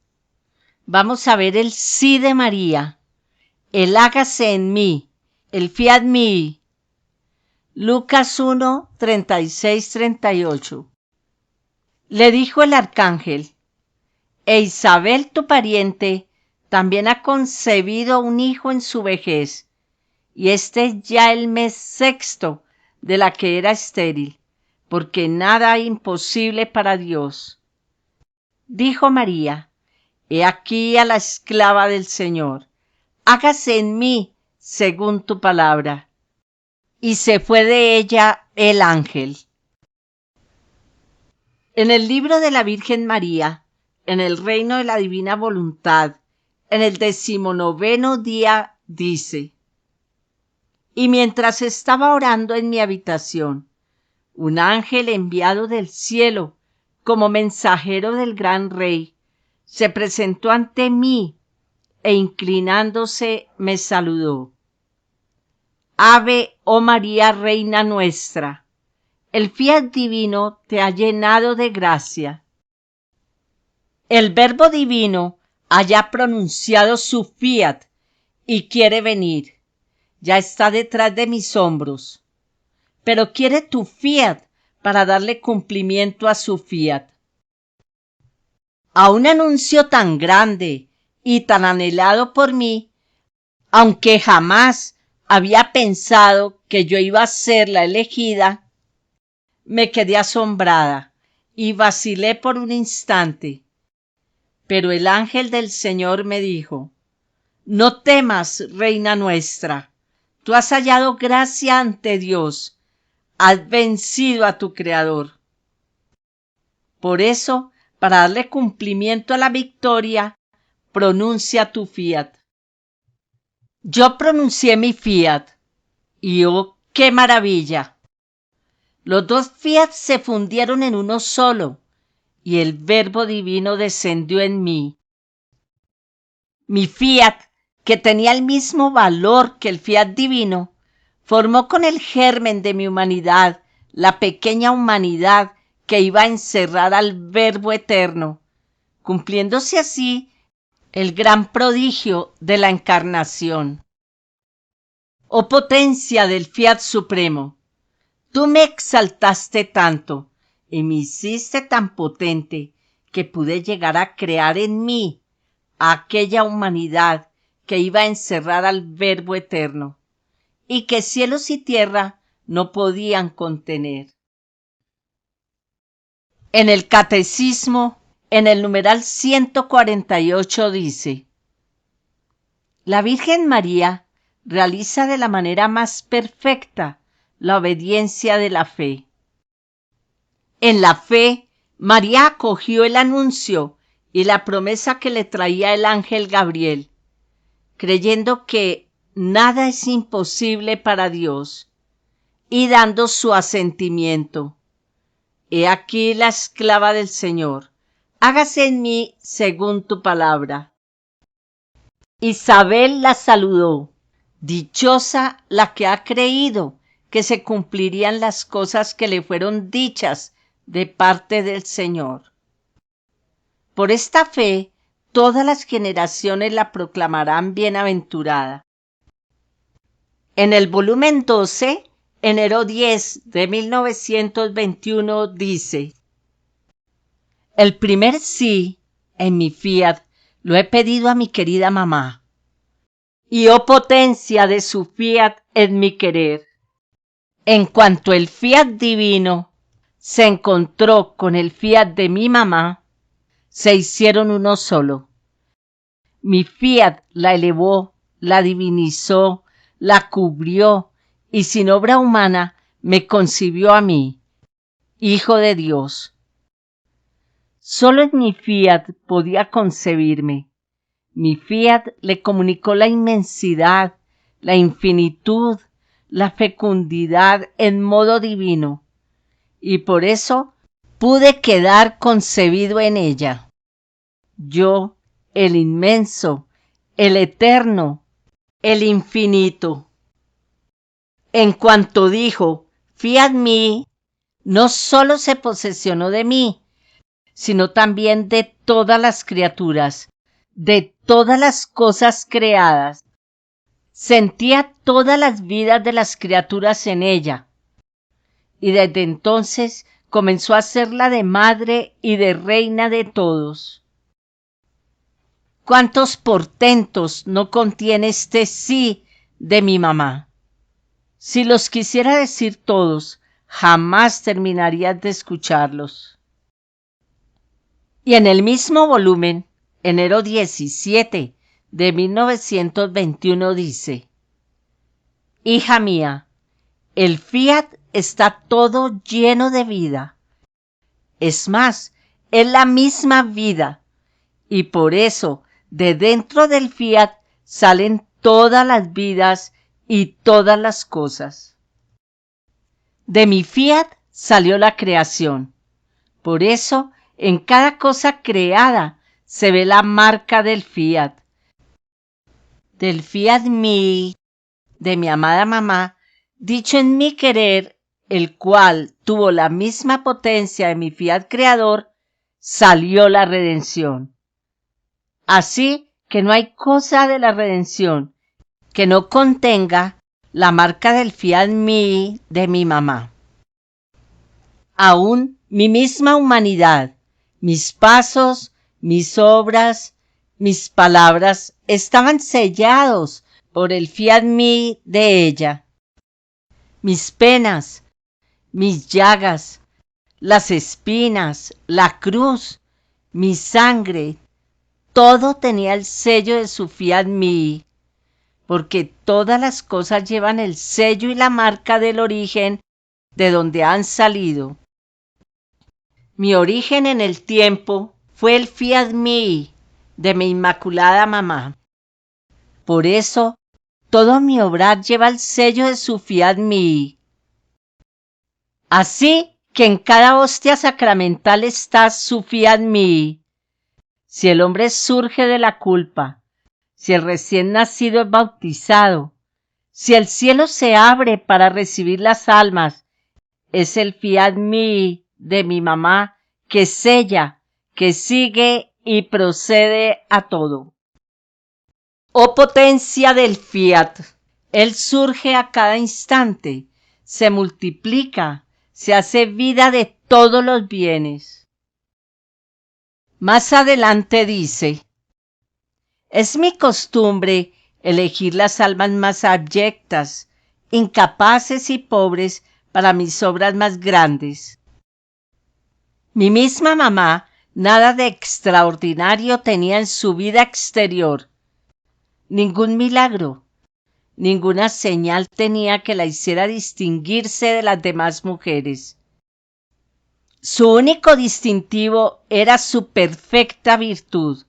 Vamos a ver el sí de María, el hágase en mí, el fiat mihi. Lucas 1, 36-38. Le dijo el arcángel: E Isabel, tu pariente, también ha concebido un hijo en su vejez, y este es ya el mes sexto de la que era estéril, porque nada hay imposible para Dios. Dijo María: He aquí a la esclava del Señor, hágase en mí según tu palabra. Y se fue de ella el ángel. En el libro de la Virgen María, en el reino de la divina voluntad, en el 19º día, dice: Y mientras estaba orando en mi habitación, un ángel enviado del cielo como mensajero del gran rey se presentó ante mí e inclinándose me saludó. Ave, oh María, Reina nuestra, el fiat divino te ha llenado de gracia. El Verbo divino ha ya pronunciado su fiat y quiere venir. Ya está detrás de mis hombros, pero quiere tu fiat para darle cumplimiento a su fiat. A un anuncio tan grande y tan anhelado por mí, aunque jamás había pensado que yo iba a ser la elegida, me quedé asombrada y vacilé por un instante. Pero el ángel del Señor me dijo: No temas, reina nuestra, tú has hallado gracia ante Dios, has vencido a tu Creador. Por eso, para darle cumplimiento a la victoria, pronuncia tu fiat. Yo pronuncié mi fiat, y ¡oh, qué maravilla! Los dos fiat se fundieron en uno solo, y el Verbo divino descendió en mí. Mi fiat, que tenía el mismo valor que el fiat divino, formó con el germen de mi humanidad la pequeña humanidad que iba a encerrar al Verbo eterno, cumpliéndose así el gran prodigio de la encarnación. Oh potencia del fiat supremo, tú me exaltaste tanto y me hiciste tan potente que pude llegar a crear en mí aquella humanidad que iba a encerrar al Verbo eterno y que cielos y tierra no podían contener. En el Catecismo, en el numeral 148 dice: La Virgen María realiza de la manera más perfecta la obediencia de la fe. En la fe, María acogió el anuncio y la promesa que le traía el ángel Gabriel, creyendo que nada es imposible para Dios, y dando su asentimiento. He aquí la esclava del Señor, hágase en mí según tu palabra. Isabel la saludó: dichosa la que ha creído que se cumplirían las cosas que le fueron dichas de parte del Señor. Por esta fe, todas las generaciones la proclamarán bienaventurada. En el volumen 12, enero 10 de 1921, dice: El primer sí en mi fiat lo he pedido a mi querida mamá, y oh potencia de su fiat en mi querer. En cuanto el fiat divino se encontró con el fiat de mi mamá, se hicieron uno solo. Mi fiat la elevó, la divinizó, la cubrió y sin obra humana me concibió a mí, Hijo de Dios. Solo en mi fiat podía concebirme. Mi fiat le comunicó la inmensidad, la infinitud, la fecundidad en modo divino, y por eso pude quedar concebido en ella. Yo, el inmenso, el eterno, el infinito. En cuanto dijo fiat mi, no solo se posesionó de mí, sino también de todas las criaturas, de todas las cosas creadas. Sentía todas las vidas de las criaturas en ella, y desde entonces comenzó a serla de madre y de reina de todos. ¿Cuántos portentos no contiene este sí de mi mamá? Si los quisiera decir todos, jamás terminarías de escucharlos. Y en el mismo volumen, enero 17 de 1921, dice: Hija mía, el fiat está todo lleno de vida. Es más, es la misma vida. Y por eso, de dentro del fiat salen todas las vidas y todas las cosas. De mi fiat salió la creación. Por eso, en cada cosa creada se ve la marca del fiat mí, de mi amada mamá, dicho en mi querer, el cual tuvo la misma potencia de mi fiat creador, salió la redención. Así que no hay cosa de la redención que no contenga la marca del fiat mí de mi mamá. Aún mi misma humanidad, mis pasos, mis obras, mis palabras estaban sellados por el fiat mí de ella. Mis penas, mis llagas, las espinas, la cruz, mi sangre, todo tenía el sello de su fiat mí, porque todas las cosas llevan el sello y la marca del origen de donde han salido. Mi origen en el tiempo fue el fiat mí de mi inmaculada mamá. Por eso, todo mi obrar lleva el sello de su fiat mí. Así que en cada hostia sacramental está su fiat mí. Si el hombre surge de la culpa, si el recién nacido es bautizado, si el cielo se abre para recibir las almas, es el fiat mí de mi mamá que sella, que sigue y procede a todo. Oh potencia del fiat, él surge a cada instante, se multiplica, se hace vida de todos los bienes. Más adelante dice: es mi costumbre elegir las almas más abyectas, incapaces y pobres para mis obras más grandes. Mi misma mamá nada de extraordinario tenía en su vida exterior. Ningún milagro, ninguna señal tenía que la hiciera distinguirse de las demás mujeres. Su único distintivo era su perfecta virtud,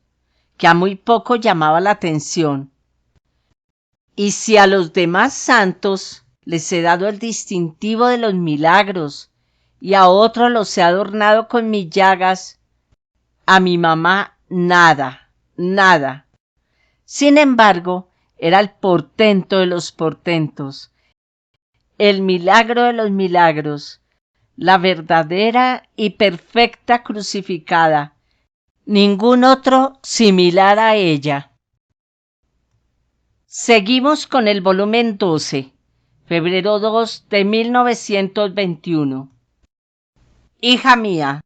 que a muy poco llamaba la atención. Y si a los demás santos les he dado el distintivo de los milagros, y a otros los he adornado con mis llagas, a mi mamá nada, nada. Sin embargo, era el portento de los portentos, el milagro de los milagros, la verdadera y perfecta crucificada, ningún otro similar a ella. Seguimos con el volumen 12, febrero 2 de 1921. Hija mía,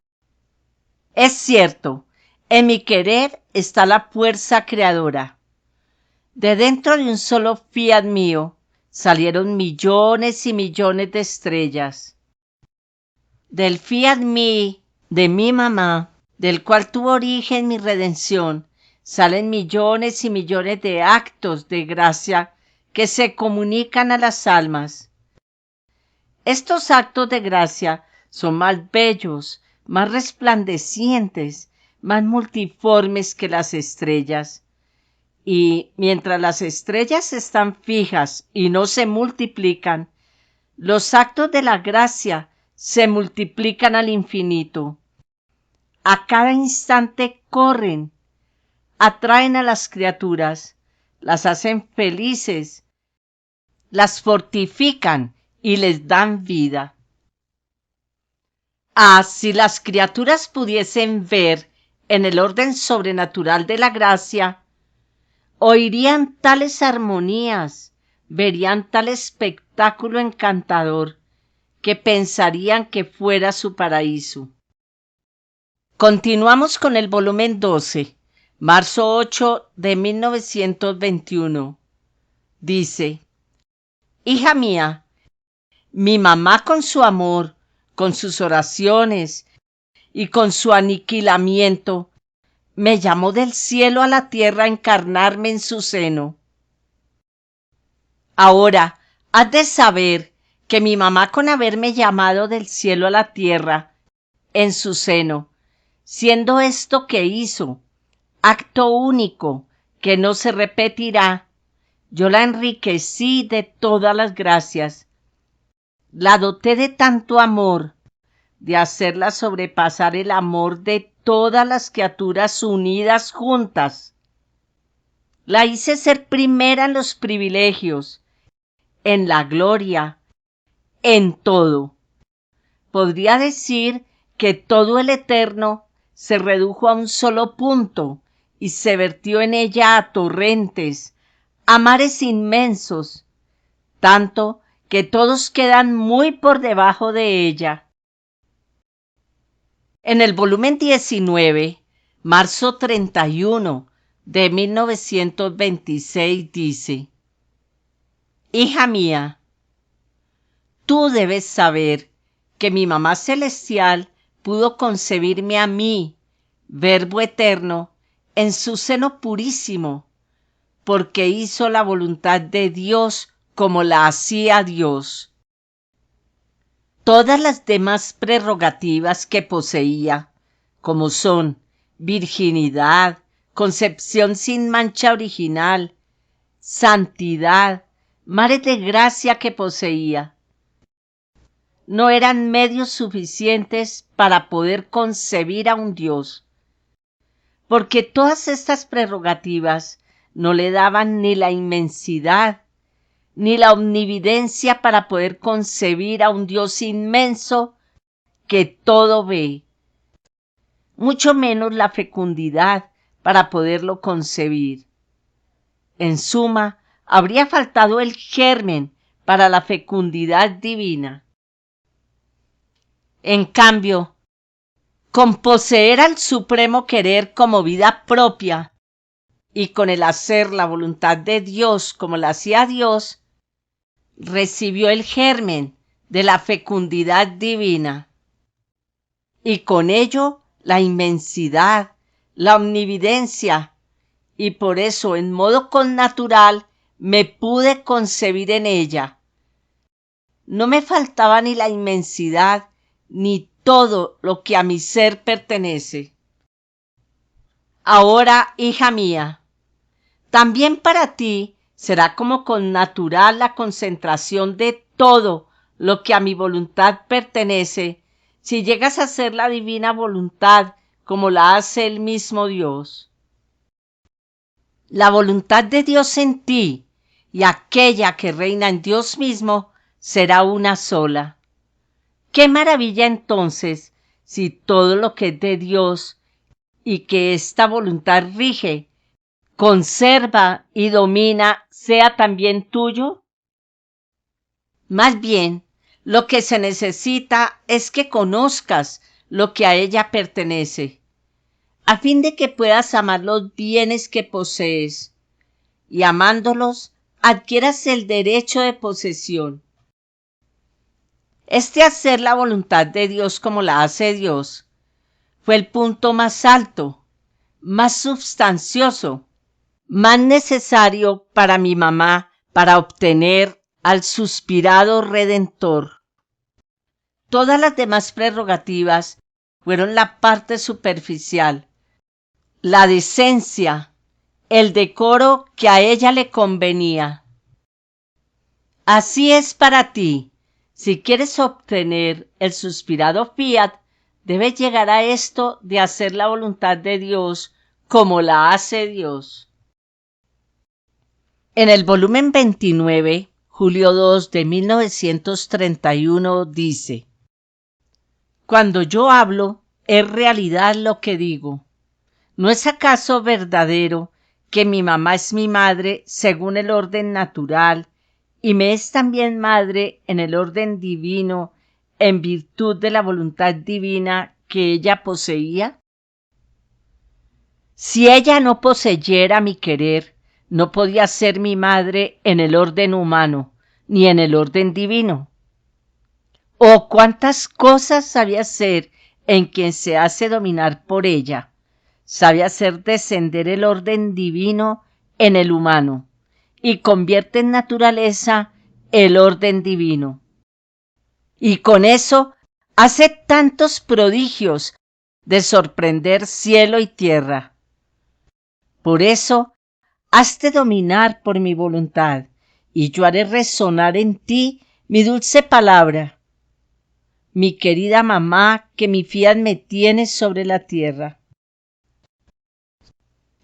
es cierto, en mi querer está la fuerza creadora. De dentro de un solo fiat mío salieron millones y millones de estrellas. Del fiat mí, de mi mamá, del cual tuvo origen mi redención, salen millones y millones de actos de gracia que se comunican a las almas. Estos actos de gracia son más bellos, más resplandecientes, más multiformes que las estrellas. Y mientras las estrellas están fijas y no se multiplican, los actos de la gracia se multiplican al infinito. A cada instante corren, atraen a las criaturas, las hacen felices, las fortifican y les dan vida. Ah, si las criaturas pudiesen ver en el orden sobrenatural de la gracia, oirían tales armonías, verían tal espectáculo encantador, que pensarían que fuera su paraíso. Continuamos con el volumen 12, marzo 8 de 1921. Dice: hija mía, mi mamá con su amor, con sus oraciones y con su aniquilamiento, me llamó del cielo a la tierra a encarnarme en su seno. Ahora, has de saber que mi mamá, con haberme llamado del cielo a la tierra, en su seno, siendo esto que hizo, acto único que no se repetirá. Yo la enriquecí de todas las gracias, la doté de tanto amor, de hacerla sobrepasar el amor de todas las criaturas unidas juntas. La hice ser primera en los privilegios, en la gloria, en todo. Podría decir que todo el eterno se redujo a un solo punto y se vertió en ella a torrentes, a mares inmensos, tanto que todos quedan muy por debajo de ella. En el volumen 19, marzo 31 de 1926 dice: Hija mía, tú debes saber que mi mamá celestial pudo concebirme a mí, Verbo eterno, en su seno purísimo, porque hizo la voluntad de Dios como la hacía Dios. Todas las demás prerrogativas que poseía, como son virginidad, concepción sin mancha original, santidad, mares de gracia que poseía, no eran medios suficientes para poder concebir a un Dios, porque todas estas prerrogativas no le daban ni la inmensidad ni la omnividencia para poder concebir a un Dios inmenso que todo ve, mucho menos la fecundidad para poderlo concebir. En suma, habría faltado el germen para la fecundidad divina. En cambio, con poseer al supremo querer como vida propia y con el hacer la voluntad de Dios como la hacía Dios, recibió el germen de la fecundidad divina y con ello la inmensidad, la omnividencia, y por eso en modo connatural me pude concebir en ella. No me faltaba ni la inmensidad ni todo lo que a mi ser pertenece. Ahora, hija mía, también para ti será como connatural la concentración de todo lo que a mi voluntad pertenece, si llegas a ser la divina voluntad como la hace el mismo Dios. La voluntad de Dios en ti y aquella que reina en Dios mismo será una sola. ¡Qué maravilla entonces si todo lo que es de Dios y que esta voluntad rige, conserva y domina sea también tuyo? Más bien, lo que se necesita es que conozcas lo que a ella pertenece, a fin de que puedas amar los bienes que posees, y amándolos adquieras el derecho de posesión. Este hacer la voluntad de Dios como la hace Dios fue el punto más alto, más substancioso, más necesario para mi mamá para obtener al suspirado Redentor. Todas las demás prerrogativas fueron la parte superficial, la decencia, el decoro que a ella le convenía. Así es para ti. Si quieres obtener el suspirado fiat, debes llegar a esto de hacer la voluntad de Dios como la hace Dios. En el volumen 29, julio 2 de 1931, dice: Cuando yo hablo, es realidad lo que digo. ¿No es acaso verdadero que mi mamá es mi madre según el orden natural y me es también madre en el orden divino en virtud de la voluntad divina que ella poseía? Si ella no poseyera mi querer, no podía ser mi madre en el orden humano ni en el orden divino. Oh, cuántas cosas sabe hacer en quien se hace dominar por ella. Sabe hacer descender el orden divino en el humano y convierte en naturaleza el orden divino. Y con eso Hace tantos prodigios de sorprender cielo y tierra. Por eso, hazte dominar por mi voluntad, y yo haré resonar en ti mi dulce palabra. Mi querida mamá, que mi fiat me tiene sobre la tierra.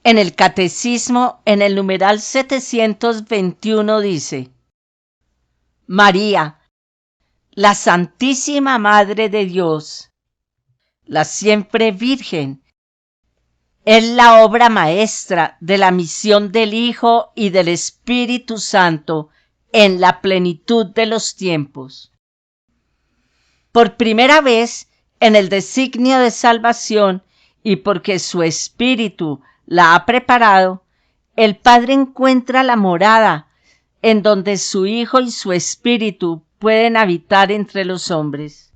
En el Catecismo, en el numeral 721 dice: María, la Santísima Madre de Dios, la siempre Virgen, es la obra maestra de la misión del Hijo y del Espíritu Santo en la plenitud de los tiempos. Por primera vez en el designio de salvación y porque su Espíritu la ha preparado, el Padre encuentra la morada en donde su Hijo y su Espíritu pueden habitar entre los hombres.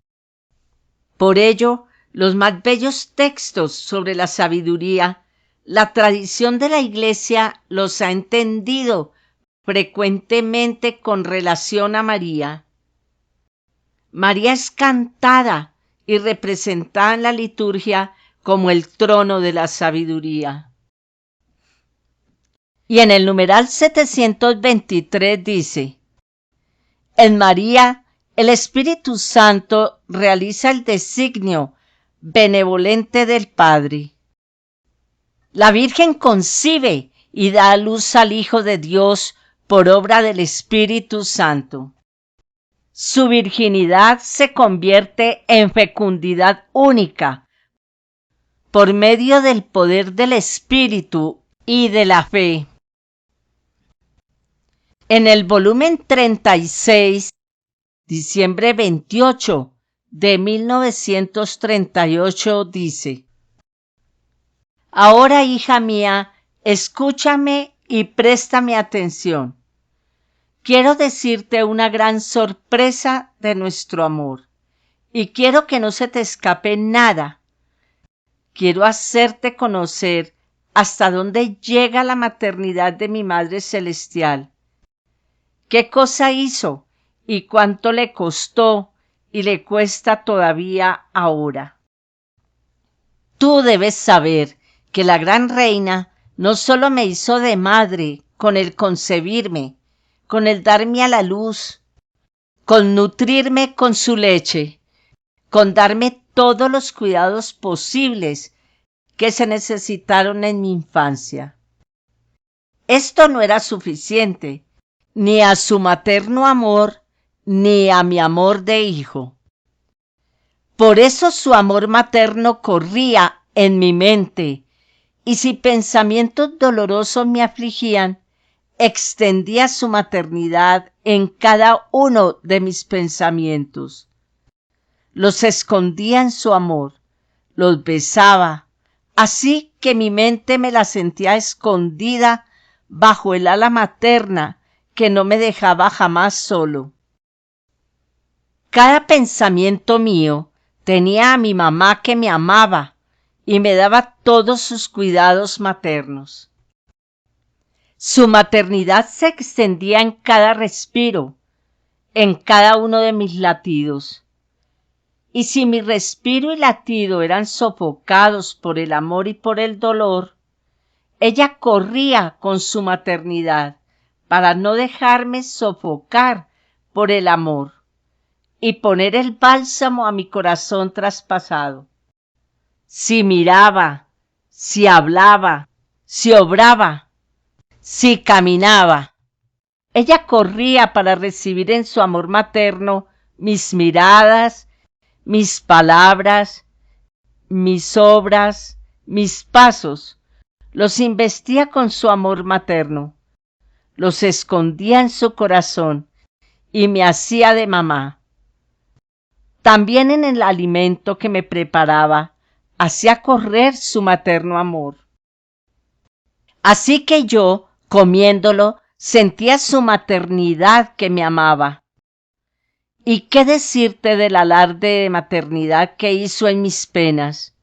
Por ello, los más bellos textos sobre la sabiduría, la tradición de la Iglesia los ha entendido frecuentemente con relación a María. María es cantada y representada en la liturgia como el trono de la sabiduría. Y en el numeral 723 dice: en María el Espíritu Santo realiza el designio benevolente del Padre. La Virgen concibe y da a luz al Hijo de Dios por obra del Espíritu Santo. Su virginidad se convierte en fecundidad única por medio del poder del Espíritu y de la fe. En el volumen 36, diciembre 28 de 1938 dice: Ahora, hija mía, escúchame y préstame atención. Quiero decirte una gran sorpresa de nuestro amor, y quiero que no se te escape nada. Quiero hacerte conocer hasta dónde llega la maternidad de mi Madre Celestial. ¿Qué cosa hizo y cuánto le costó y le cuesta todavía ahora? Tú debes saber que la gran reina no solo me hizo de madre con el concebirme, con el darme a la luz, con nutrirme con su leche, con darme todos los cuidados posibles que se necesitaron en mi infancia. Esto no era suficiente, ni a su materno amor, ni a mi amor de hijo. Por eso su amor materno corría en mi mente, y si pensamientos dolorosos me afligían, extendía su maternidad en cada uno de mis pensamientos. Los escondía en su amor, los besaba, así que mi mente me la sentía escondida bajo el ala materna que no me dejaba jamás solo. Cada pensamiento mío tenía a mi mamá que me amaba y me daba todos sus cuidados maternos. Su maternidad se extendía en cada respiro, en cada uno de mis latidos. Y si mi respiro y latido eran sofocados por el amor y por el dolor, ella corría con su maternidad para no dejarme sofocar por el amor y poner el bálsamo a mi corazón traspasado. Si miraba, si hablaba, si obraba, si caminaba, ella corría para recibir en su amor materno mis miradas, mis palabras, mis obras, mis pasos. Los investía con su amor materno, los escondía en su corazón y me hacía de mamá. También en el alimento que me preparaba, hacía correr su materno amor. Así que yo, comiéndolo, sentía su maternidad que me amaba. ¿Y qué decirte del alarde de maternidad que hizo en mis penas?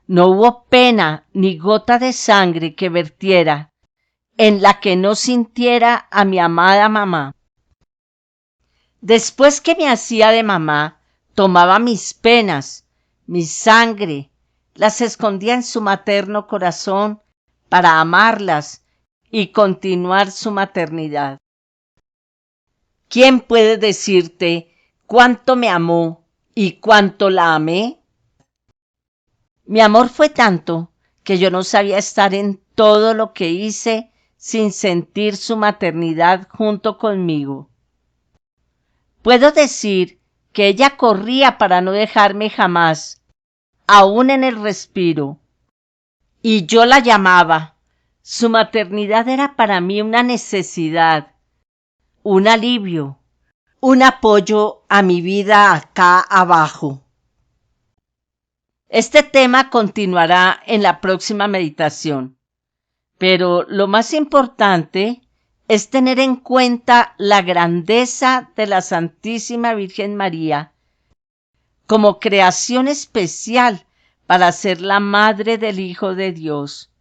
No hubo pena ni gota de sangre que vertiera en la que no sintiera a mi amada mamá. Después que me hacía de mamá, tomaba mis penas, mi sangre, las escondía en su materno corazón para amarlas y continuar su maternidad. ¿Quién puede decirte cuánto me amó y cuánto la amé? Mi amor fue tanto que yo no sabía estar en todo lo que hice sin sentir su maternidad junto conmigo. Puedo decir que ella corría para no dejarme jamás, aún en el respiro, y yo la llamaba. Su maternidad era para mí una necesidad, un alivio, un apoyo a mi vida acá abajo. Este tema continuará en la próxima meditación, pero lo más importante es tener en cuenta la grandeza de la Santísima Virgen María como creación especial para ser la madre del Hijo de Dios.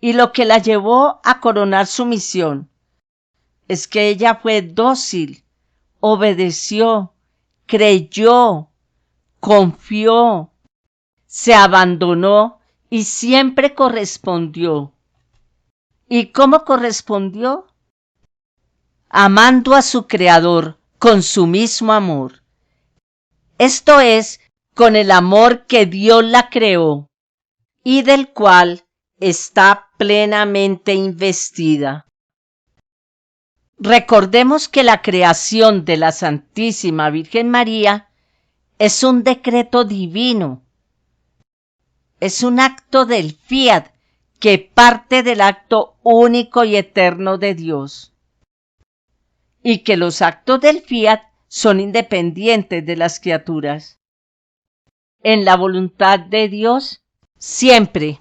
Y lo que la llevó a coronar su misión es que ella fue dócil, obedeció, creyó, confió, se abandonó y siempre correspondió. ¿Y cómo correspondió? Amando a su Creador con su mismo amor. Esto es, con el amor que Dios la creó y del cual está plenamente investida. Recordemos que la creación de la Santísima Virgen María es un decreto divino. Es un acto del fiat que parte del acto único y eterno de Dios. Y que los actos del fiat son independientes de las criaturas. En la voluntad de Dios, siempre